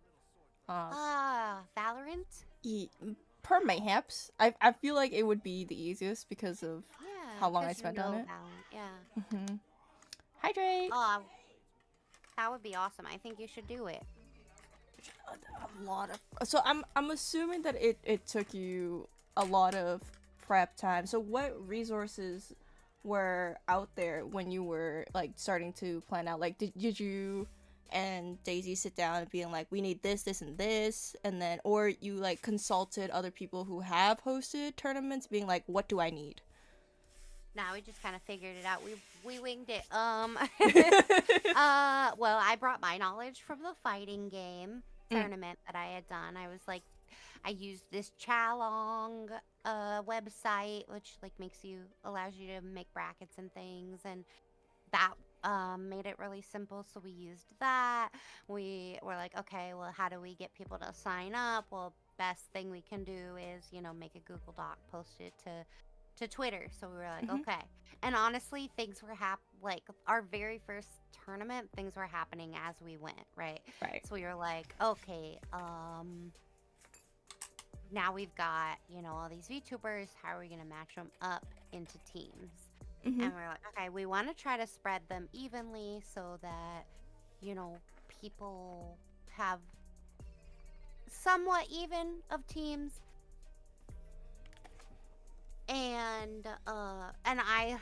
Valorant? Perhaps. I feel like it would be the easiest because of Yeah. how long I 'cause you spent on know it. Valorant, yeah. Hydrate. Oh, that would be awesome. I think you should do it. A lot of. So I'm assuming that it took you a lot of prep time. So what resources were out there when you were like starting to plan out? Like did you and Daisy sit down and being like, we need this and this, and then or you like consulted other people who have hosted tournaments being like, what do I need? Nah, we just kind of figured it out. We winged it. Well, I brought my knowledge from the fighting game tournament that I had done. I was like, I used this Chalong website, which like allows you to make brackets and things, and that made it really simple. So we used that. We were like, okay, well, how do we get people to sign up? Well, best thing we can do is make a Google Doc, post it to Twitter. So we were like, okay. And honestly, things were like our very first tournament, things were happening as we went, right? Right. So we were like, okay, now we've got, all these VTubers, how are we going to match them up into teams? And we're like, okay, we want to try to spread them evenly so that, people have somewhat even of teams. And I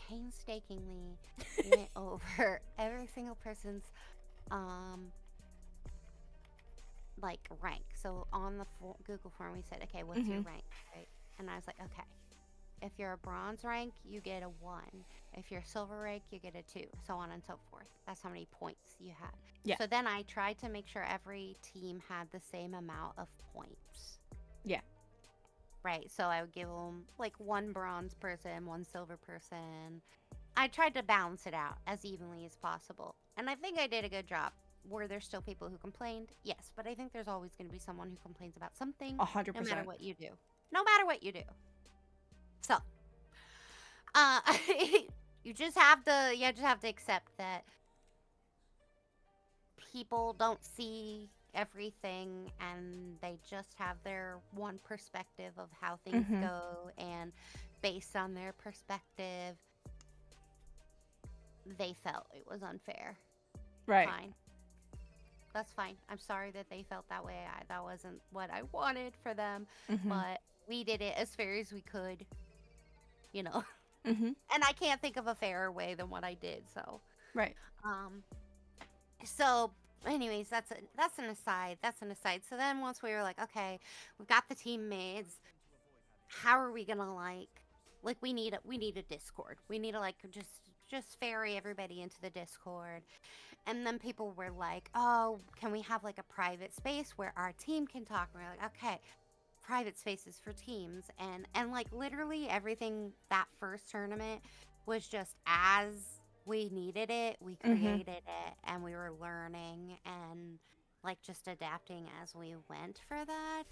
painstakingly went over every single person's like rank. So on the Google form we said, okay, what's your rank, right? And I was like, okay, if you're a bronze rank, you get a 1. If you're silver rank, you get a 2, so on and so forth. That's how many points you had. Yeah. So then I tried to make sure every team had the same amount of points. Yeah. Right, so I would give them like 1 bronze person, 1 silver person. I tried to balance it out as evenly as possible. And I think I did a good job. Were there still people who complained? Yes, but I think there's always going to be someone who complains about something. 100%. No matter what you do. No matter what you do. So, you just have to accept that people don't see everything and they just have their one perspective of how things go, and based on their perspective they felt it was unfair. Right. Fine. That's fine. I'm sorry that they felt that way. That wasn't what I wanted for them, but we did it as fair as we could, and I can't think of a fairer way than what I did. So Right. So anyways, that's an aside. So then once we were like, okay, we've got the teammates, how are we gonna like we need a Discord. We need to just ferry everybody into the Discord. And then people were like, oh, can we have like a private space where our team can talk? And we're like, okay, private spaces for teams. And like literally everything that first tournament was just as we needed it, we created it, and we were learning and like just adapting as we went for that.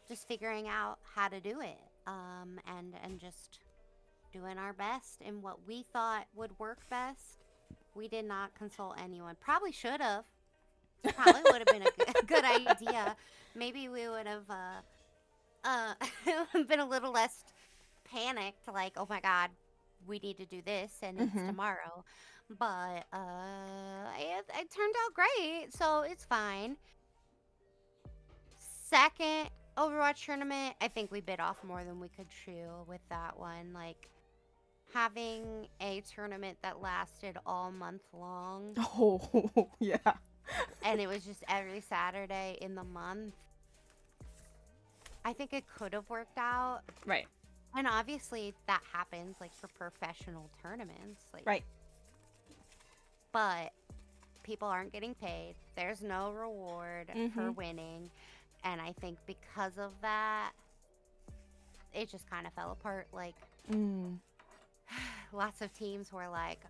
Just figuring out how to do it. And just doing our best in what we thought would work best. We did not consult anyone. Probably should have. Probably would have been a good idea. Maybe we would have been a little less panicked, like, oh my god, we need to do this and it's tomorrow. But it turned out great, so it's fine. Second Overwatch tournament, I think we bit off more than we could chew with that one. Like, having a tournament that lasted all month long. Oh, yeah. And it was just every Saturday in the month. I think it could have worked out. Right. And obviously that happens like for professional tournaments. Like, right. But people aren't getting paid. There's no reward for winning. And I think because of that, it just kind of fell apart. Like, lots of teams were like,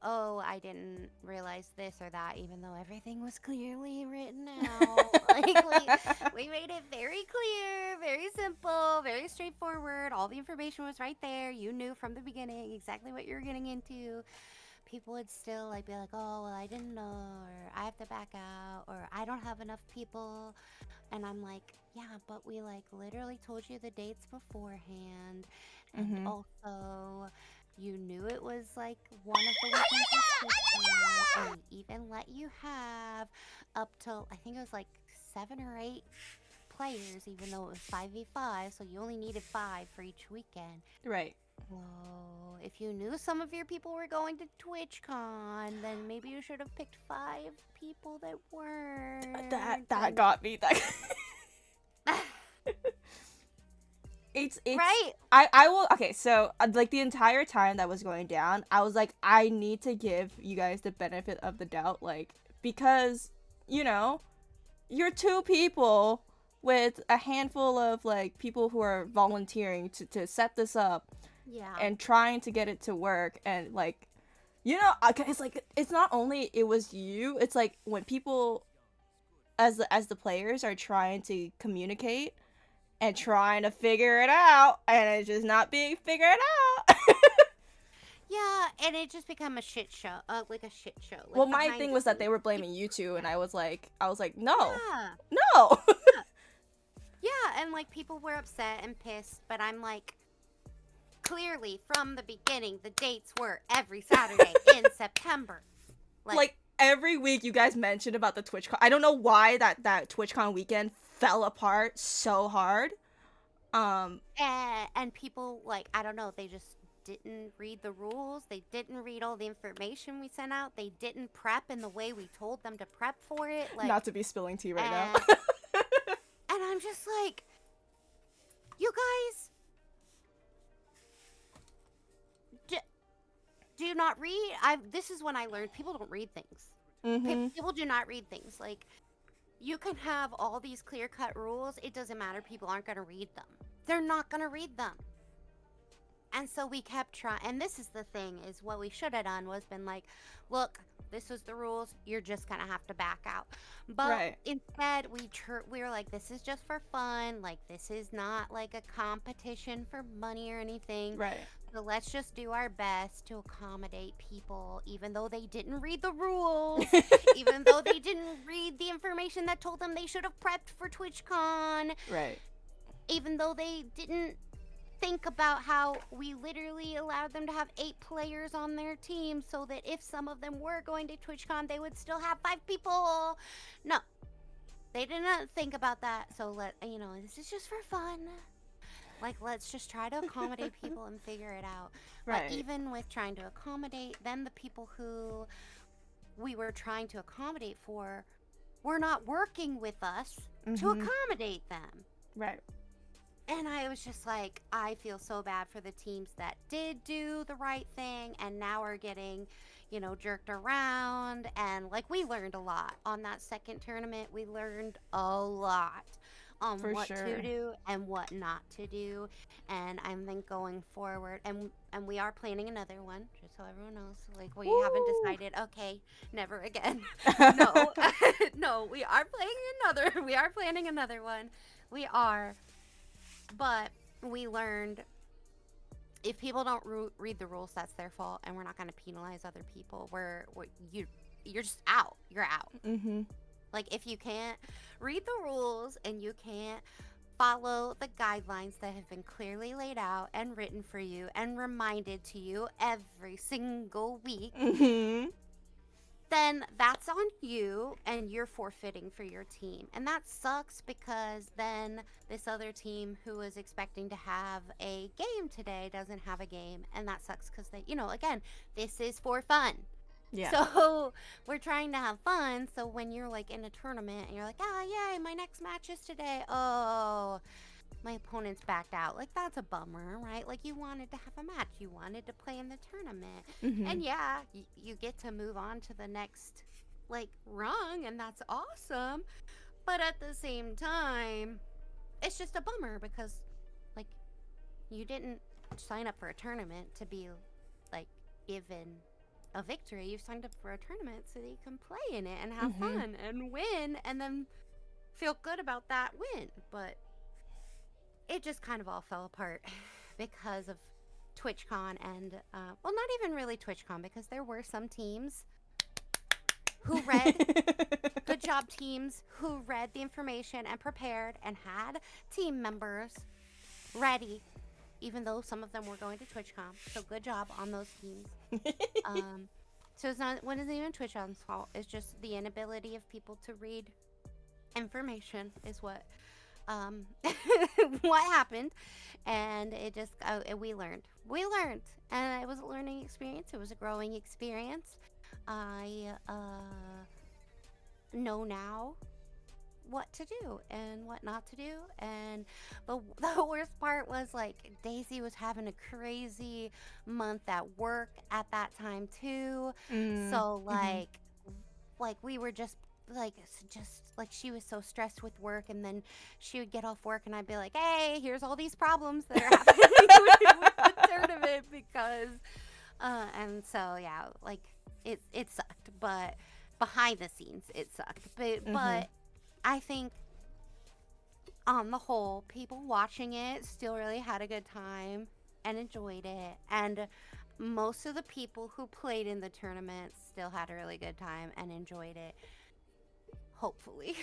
oh, I didn't realize this or that, even though everything was clearly written out. Like, we made it very clear, very simple, very straightforward. All the information was right there. You knew from the beginning exactly what you were getting into. People would still like be like, oh, well, I didn't know, or I have to back out, or I don't have enough people. And I'm like, yeah, but we like literally told you the dates beforehand. And also, you knew it was like one of the weekends, and we even let you have up till, I think it was like 7 or 8 players, even though it was 5v5, so you only needed 5 for each weekend. Right. Well, if you knew some of your people were going to TwitchCon, then maybe you should have picked 5 people that weren't. That got me. That it's right. I will. Okay, so like the entire time that was going down, I was like, I need to give you guys the benefit of the doubt, like, because you know, you're 2 people with a handful of like people who are volunteering to set this up. Yeah. And trying to get it to work, and like, you know, it's like, it's not only it was you, it's like when people as the players are trying to communicate and trying to figure it out, and it's just not being figured out. Yeah, and it just became a shit show, like a shit show. Like, well, my thing was that they were blaming you two, and I was like, no, yeah. no. Yeah, and like people were upset and pissed, but I'm like, clearly from the beginning, the dates were every Saturday in September. Like every week, you guys mentioned about the TwitchCon. I don't know why that TwitchCon weekend fell apart so hard. And people, like, I don't know, they just didn't read the rules. They didn't read all the information we sent out. They didn't prep in the way we told them to prep for it. Like, not to be spilling tea right now. And I'm just like, you guys do not read. This is when I learned people don't read things. People do not read things. Like, you can have all these clear-cut rules. It doesn't matter. People aren't going to read them. They're not going to read them. And so we kept trying. And this is the thing, is what we should have done was been like, look, this is the rules. You're just going to have to back out. But instead, we were like, this is just for fun. Like, this is not like a competition for money or anything. Right. So let's just do our best to accommodate people, even though they didn't read the rules, even though they didn't read the information that told them they should have prepped for TwitchCon. Right. Even though they didn't think about how we literally allowed them to have 8 players on their team so that if some of them were going to TwitchCon, they would still have 5 people. No, they did not think about that. So this is just for fun. Like, let's just try to accommodate people and figure it out. Right. But even with trying to accommodate, then the people who we were trying to accommodate for were not working with us to accommodate them. Right. And I was just like, I feel so bad for the teams that did do the right thing and now are getting, jerked around. And like, we learned a lot on that second tournament. We learned a lot on what to do and what not to do. And I think going forward, and we are planning another one, just so everyone knows. Like, we haven't decided, okay, never again. No, no, we are planning another one. We are. But we learned if people don't read the rules, that's their fault, and we're not going to penalize other people. You're just out. You're out. Like, if you can't read the rules and you can't follow the guidelines that have been clearly laid out and written for you and reminded to you every single week, then that's on you and you're forfeiting for your team. And that sucks because then this other team who was expecting to have a game today doesn't have a game. And that sucks because they, again, this is for fun. Yeah. So we're trying to have fun. So when you're like in a tournament and you're like, oh, yay, my next match is today. Oh, my opponents backed out. Like, that's a bummer, right? Like, you wanted to have a match. You wanted to play in the tournament. And yeah, you get to move on to the next, like, rung, and that's awesome. But at the same time, it's just a bummer because, like, you didn't sign up for a tournament to be, like, given a victory. You signed up for a tournament so that you can play in it and have fun and win and then feel good about that win. But it just kind of all fell apart because of TwitchCon and, well, not even really TwitchCon, because there were some teams who read, good job teams, who read the information and prepared and had team members ready, even though some of them were going to TwitchCon. So good job on those teams. So it's not, it wasn't even TwitchCon's fault. It's just the inability of people to read information is what what happened. And it just we learned, and it was a learning experience. It was a growing experience. I know now what to do and what not to do. And the worst part was, like, Daisy was having a crazy month at work at that time too. So like we were just like she was so stressed with work, and then she would get off work and I'd be like, hey, here's all these problems that are happening with the tournament, because and so yeah, like it sucked, but behind the scenes it sucked. But I think on the whole, people watching it still really had a good time and enjoyed it, and most of the people who played in the tournament still had a really good time and enjoyed it, hopefully.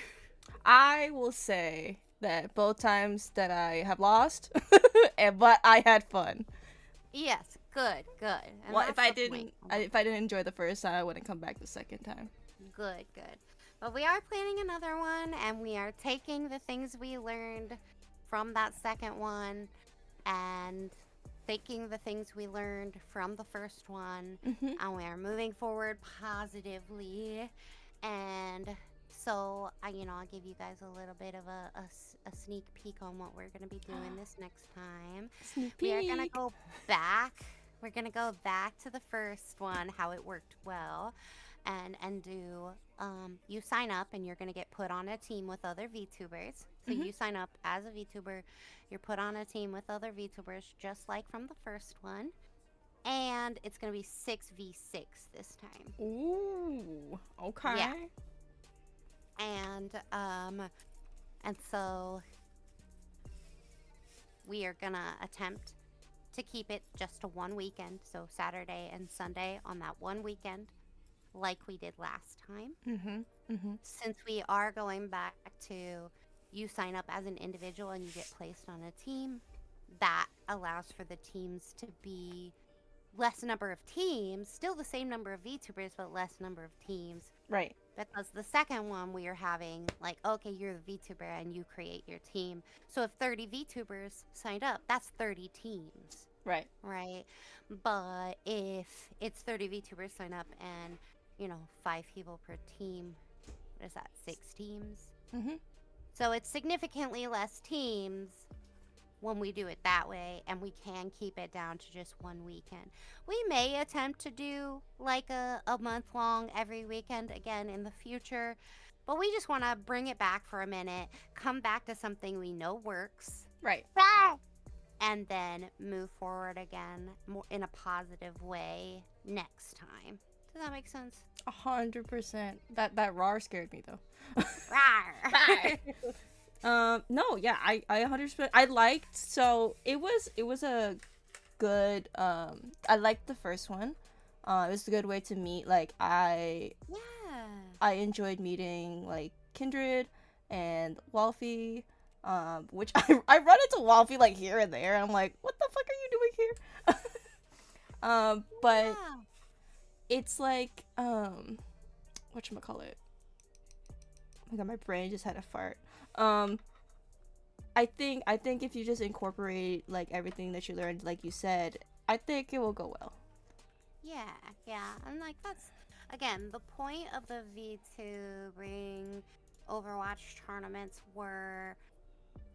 I will say that both times that I have lost, but I had fun. Yes, good. And Well, if that's I the point. didn't enjoy the first time, I wouldn't come back the second time. Good. But we are planning another one, and we are taking the things we learned from that second one and taking the things we learned from the first one, and we are moving forward positively. And so, I'll give you guys a little bit of a sneak peek on what we're going to be doing this next time. Sneak peek. We are going to go back. We're going to go back to the first one, how it worked well, and do, you sign up and you're going to get put on a team with other VTubers. So you sign up as a VTuber, you're put on a team with other VTubers, just like from the first one. And it's going to be 6v6 this time. Ooh, okay. Yeah. And so we are gonna attempt to keep it just to one weekend, so Saturday and Sunday on that one weekend, like we did last time. Since we are going back to you sign up as an individual and you get placed on a team, that allows for the teams to be less number of teams, still the same number of VTubers, but less number of teams. Right. Because the second one we are having, like, okay, you're the VTuber and you create your team. So if 30 VTubers signed up, that's 30 teams. Right. Right? But if it's 30 VTubers sign up and, 5 people per team, what is that, 6 teams? So it's significantly less teams when we do it that way, and we can keep it down to just one weekend. We may attempt to do like a month-long every weekend again in the future, but we just want to bring it back for a minute, come back to something we know works, Right. and then move forward again more in a positive way next time. Does that make sense? 100%. That roar scared me though. Rawr. No, yeah, I 100%. I liked, so it was a good, I liked the first one. It was a good way to meet, like, I enjoyed meeting, like, Kindred and Wolfie, which I run into Wolfie, like, here and there, and I'm like, what the fuck are you doing here? But it's like, whatchamacallit? Oh my god, my brain just had a fart. I think if you just incorporate, like, everything that you learned, like you said, I think it will go well. Yeah, and, like, that's, again, the point of the VTubing Overwatch tournaments were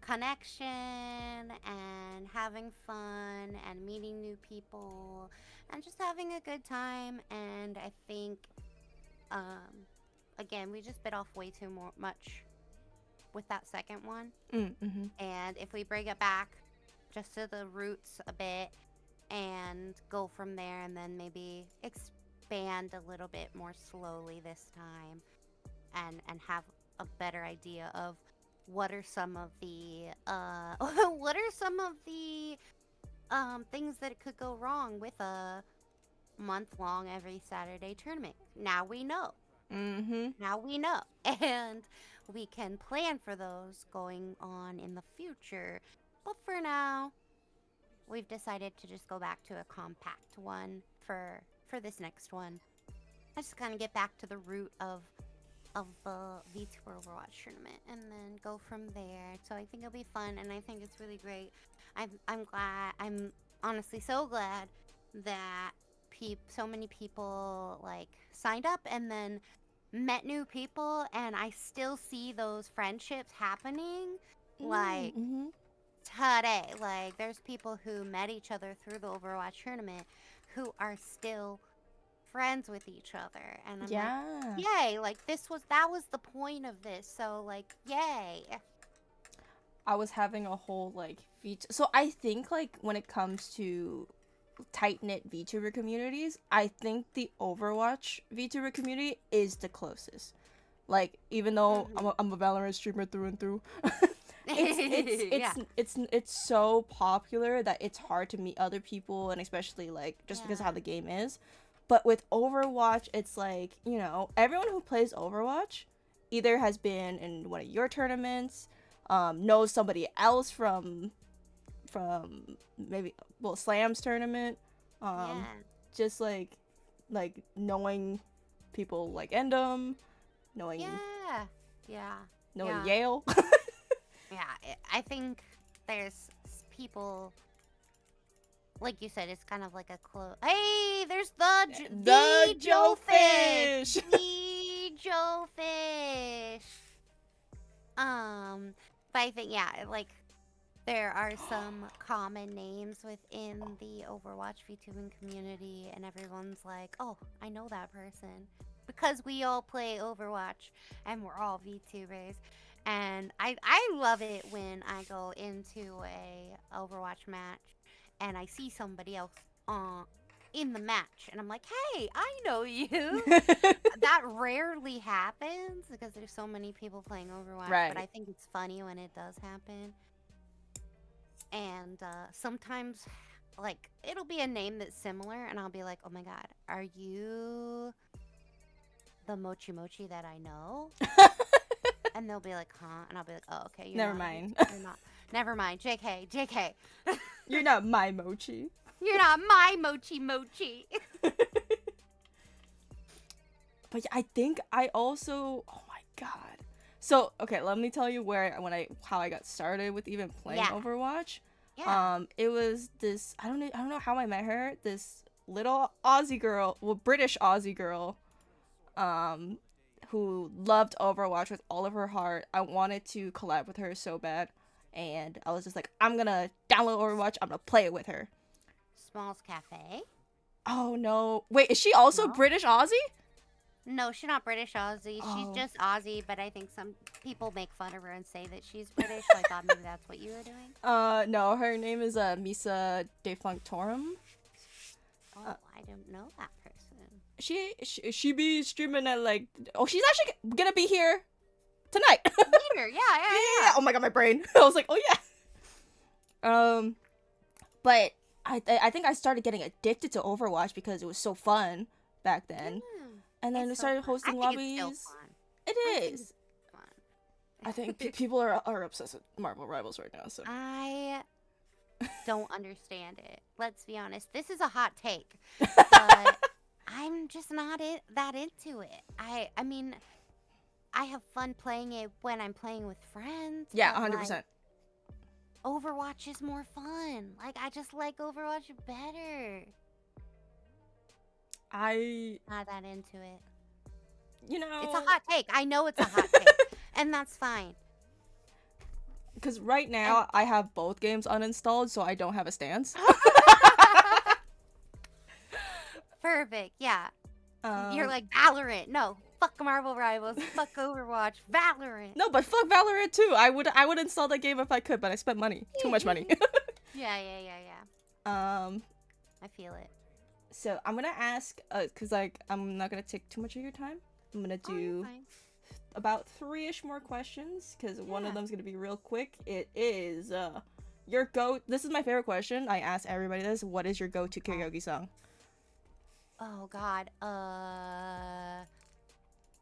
connection and having fun and meeting new people and just having a good time. And I think, again, we just bit off way too much with that second one. Mm-hmm. And if we bring it back just to the roots a bit and go from there, and then maybe expand a little bit more slowly this time, and have a better idea of what are some of the things that could go wrong with a month-long every Saturday tournament. Now we know. Mm-hmm. Now we know. And we can plan for those going on in the future. But for now, we've decided to just go back to a compact one for this next one. I just kind of get back to the root of the VTuber Overwatch tournament and then go from there. So I think it'll be fun, and I think it's really great. I'm glad. I'm honestly so glad that so many people like signed up and then met new people, and I still see those friendships happening like Mm-hmm. today. Like there's people who met each other through the Overwatch tournament who are still friends with each other, and I'm Yeah. like, yay, like that was the point of this, so like, yay. I was having a whole like so I think like when it comes to tight-knit VTuber communities, I think the Overwatch VTuber community is the closest. Like, even though I'm a Valorant streamer through and through, it's so popular that it's hard to meet other people, and especially like just because of how the game is. But with Overwatch, it's like, you know, everyone who plays Overwatch either has been in one of your tournaments, knows somebody else from maybe Slam's tournament, just like knowing people like Endom, knowing Yale. I think there's people, like you said, it's kind of like a close. Hey, there's the Joe Fish. The Joe Fish. But I think like there are some common names within the Overwatch VTubing community, and everyone's like, oh, I know that person because we all play Overwatch and we're all VTubers. And I love it when I go into a Overwatch match and I see somebody else in the match, and I'm like, hey, I know you. That rarely happens because there's so many people playing Overwatch, Right. but I think it's funny when it does happen. And sometimes, like, it'll be a name that's similar, and I'll be like, oh my god, are you the Mochi Mochi that I know? And they'll be like, huh? And I'll be like, oh, okay. Never mind. You're not. Never mind. JK. You're not my Mochi. You're not my Mochi Mochi. But I think I also, oh my god. So, okay, let me tell you how I got started with even playing Overwatch. Yeah. It was this, I don't know how I met her, this little Aussie girl, British Aussie girl, who loved Overwatch with all of her heart. I wanted to collab with her so bad, and I was just like, I'm gonna download Overwatch, I'm gonna play it with her. Smalls Cafe. Oh no. Wait, is she also British Aussie? No, she's not British Aussie. Oh. She's just Aussie, but I think some people make fun of her and say that she's British, so I thought maybe that's what you were doing. No, her name is Misa Defunctorum. Oh, I don't know that person. She be streaming at like, oh, she's actually gonna be here tonight. Later, yeah. Oh my god, my brain. I was like, oh yeah. But I think I started getting addicted to Overwatch because it was so fun back then. And then we started hosting lobbies. It's still fun. It is. Fun. I think people are obsessed with Marvel Rivals right now. So I don't understand it. Let's be honest. This is a hot take, but I'm just not that into it. I mean, I have fun playing it when I'm playing with friends. Yeah, but, 100%. Like, Overwatch is more fun. Like, I just like Overwatch better. Not that into it. You know, It's a hot take. I know it's a hot take, and that's fine. Because right now I have both games uninstalled, so I don't have a stance. Perfect. Yeah. You're Um, like Valorant. No, fuck Marvel Rivals. Fuck Overwatch. Valorant. no, but fuck Valorant too. I would install that game if I could, but I spent money. Too much money. Yeah. Um, I feel it. so I'm gonna ask, cause like I'm not gonna take too much of your time. I'm gonna Oh, you're do fine. about 3-ish more questions, cause one of Yeah. them's gonna be real quick. It is This is my favorite question. I ask everybody this. What is your go-to karaoke song? Oh God.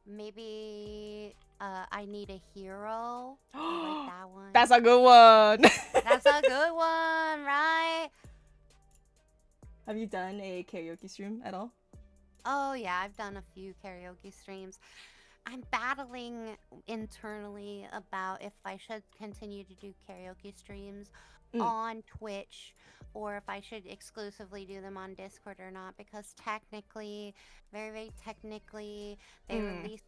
Maybe. I Need a Hero. I like that one. That's a good one. That's a good one, right? Have you done a karaoke stream at all? Oh yeah, I've done a few karaoke streams. I'm battling internally about if I should continue to do karaoke streams on Twitch or if I should exclusively do them on Discord or not, because technically, very technically, they released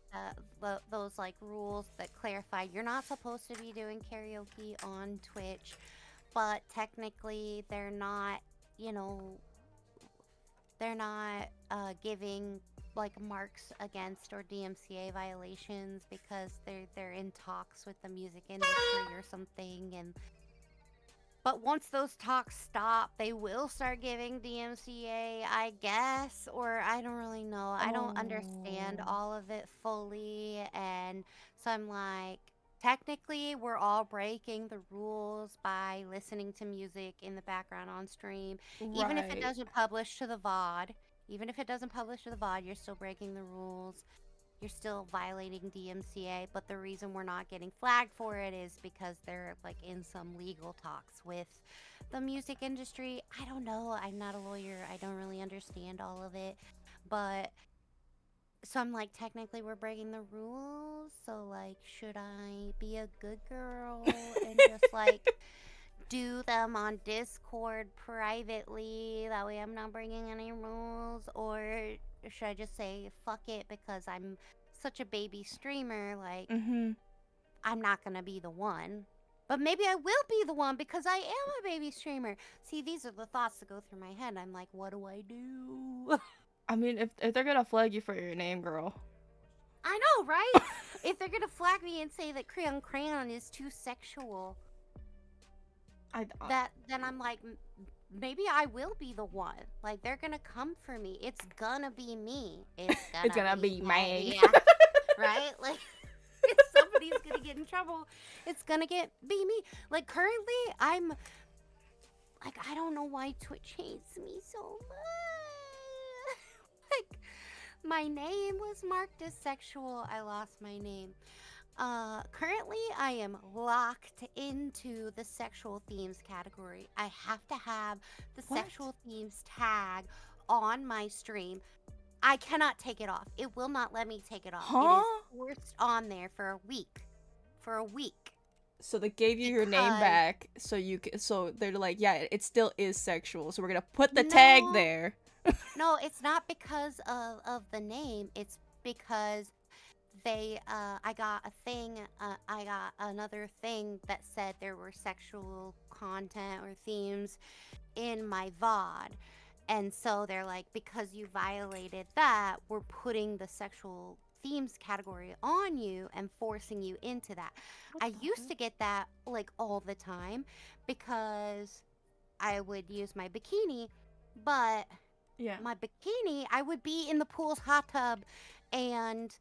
those like rules that clarify you're not supposed to be doing karaoke on Twitch, but technically they're not, they're not giving like marks against or DMCA violations because they're in talks with the music industry or something. But once those talks stop, they will start giving DMCA, I guess, or I don't really know. I don't understand all of it fully, and so I'm like, technically, we're all breaking the rules by listening to music in the background on stream, even if it doesn't publish to the VOD. Even if it doesn't publish to the VOD, you're still breaking the rules. You're still violating DMCA, but the reason we're not getting flagged for it is because they're like in some legal talks with the music industry. I don't know. I'm not a lawyer. I don't really understand all of it. But so I'm like, technically we're breaking the rules. So like, should I be a good girl and just like do them on Discord privately? That way I'm not breaking any rules. Or should I just say fuck it because I'm such a baby streamer, like I'm not gonna be the one, but maybe I will be the one because I am a baby streamer. See, these are the thoughts that go through my head. I'm like, what do I do? I mean, if they're gonna flag you for your name, girl. I know, right? If they're gonna flag me and say that Crayon is too sexual, then I'm like, maybe I will be the one. Like, they're gonna come for me. It's gonna be me. It's gonna be me. Yeah. Right? Like, if somebody's gonna get in trouble, it's gonna be me. Like, currently, I'm, like, I don't know why Twitch hates me so much. Like, my name was marked as sexual. I lost my name. Currently I am locked into the sexual themes category. I have to have the sexual themes tag on my stream. I cannot take it off. It will not let me take it off. It is forced on there for a week. So they gave you your name back, so they're like, yeah, it still is sexual, so we're gonna put the tag there. No, it's not because of the name. It's because I got a thing, I got another thing that said there were sexual content or themes in my VOD. And so they're like, because you violated that, we're putting the sexual themes category on you and forcing you into that. I used to get that like all the time because I would use my bikini, but my bikini, I would be in the pool's hot tub and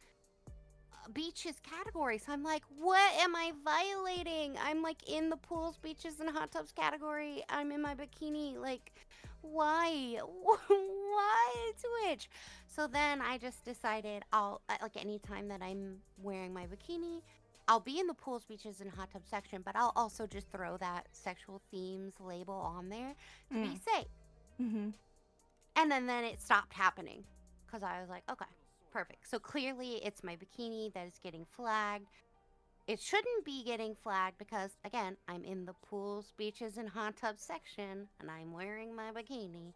beaches category. So I'm like, what am I violating? I'm like in the pools, beaches, and hot tubs category. I'm in my bikini. Like, why? Why Twitch? So then I just decided I'll, like, anytime that I'm wearing my bikini, I'll be in the pools, beaches, and hot tub section, but I'll also just throw that sexual themes label on there to be safe. And then it stopped happening because I was like, okay, perfect. So clearly it's my bikini that is getting flagged. It shouldn't be getting flagged because, again, I'm in the pools, beaches, and hot tub section, and I'm wearing my bikini.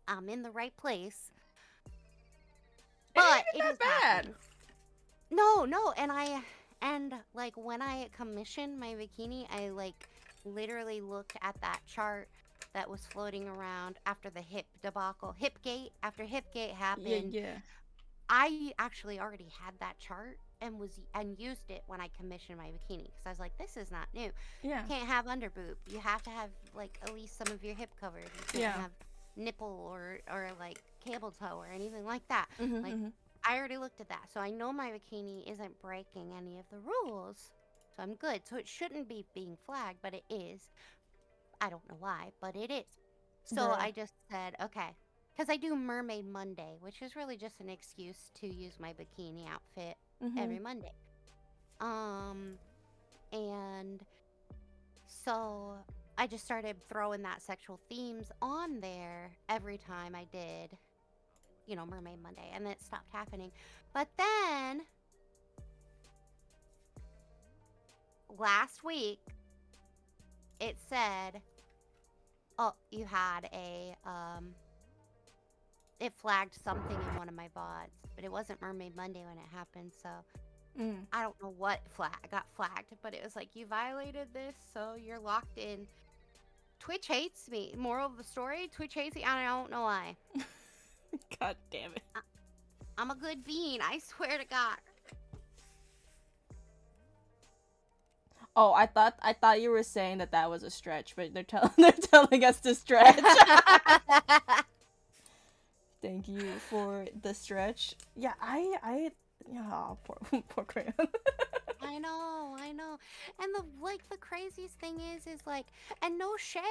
I'm in the right place. But it is bad. No, and And like when I commissioned my bikini, I like literally looked at that chart that was floating around after the hip debacle, Hipgate. After Hipgate happened, Yeah. I actually already had that chart and used it when I commissioned my bikini because I was like, this is not new. Yeah. You can't have underboob. You have to have like at least some of your hip covered. You can't Yeah. have nipple or like cable toe or anything like that. Mhm, Like mhm. I already looked at that, so I know my bikini isn't breaking any of the rules. So I'm good. So it shouldn't be being flagged, but it is. I don't know why, but it is. So Bruh. I just said, okay. Because I do Mermaid Monday, which is really just an excuse to use my bikini outfit every Mhm. Monday. And so I just started throwing that sexual themes on there every time I did, you know, Mermaid Monday, and it stopped happening. But then last week it said, oh, you had a it flagged something in one of my VODs, but it wasn't Mermaid Monday when it happened, so I don't know what got flagged, but it was like, you violated this, so you're locked in. Twitch hates me. Moral of the story, Twitch hates me, and I don't know why. God damn it. I'm a good bean, I swear to God. Oh, I thought you were saying that was a stretch, but they're telling us to stretch. Thank you for the stretch. Yeah, yeah, poor Crayon. I know. And the craziest thing is like, and no shade.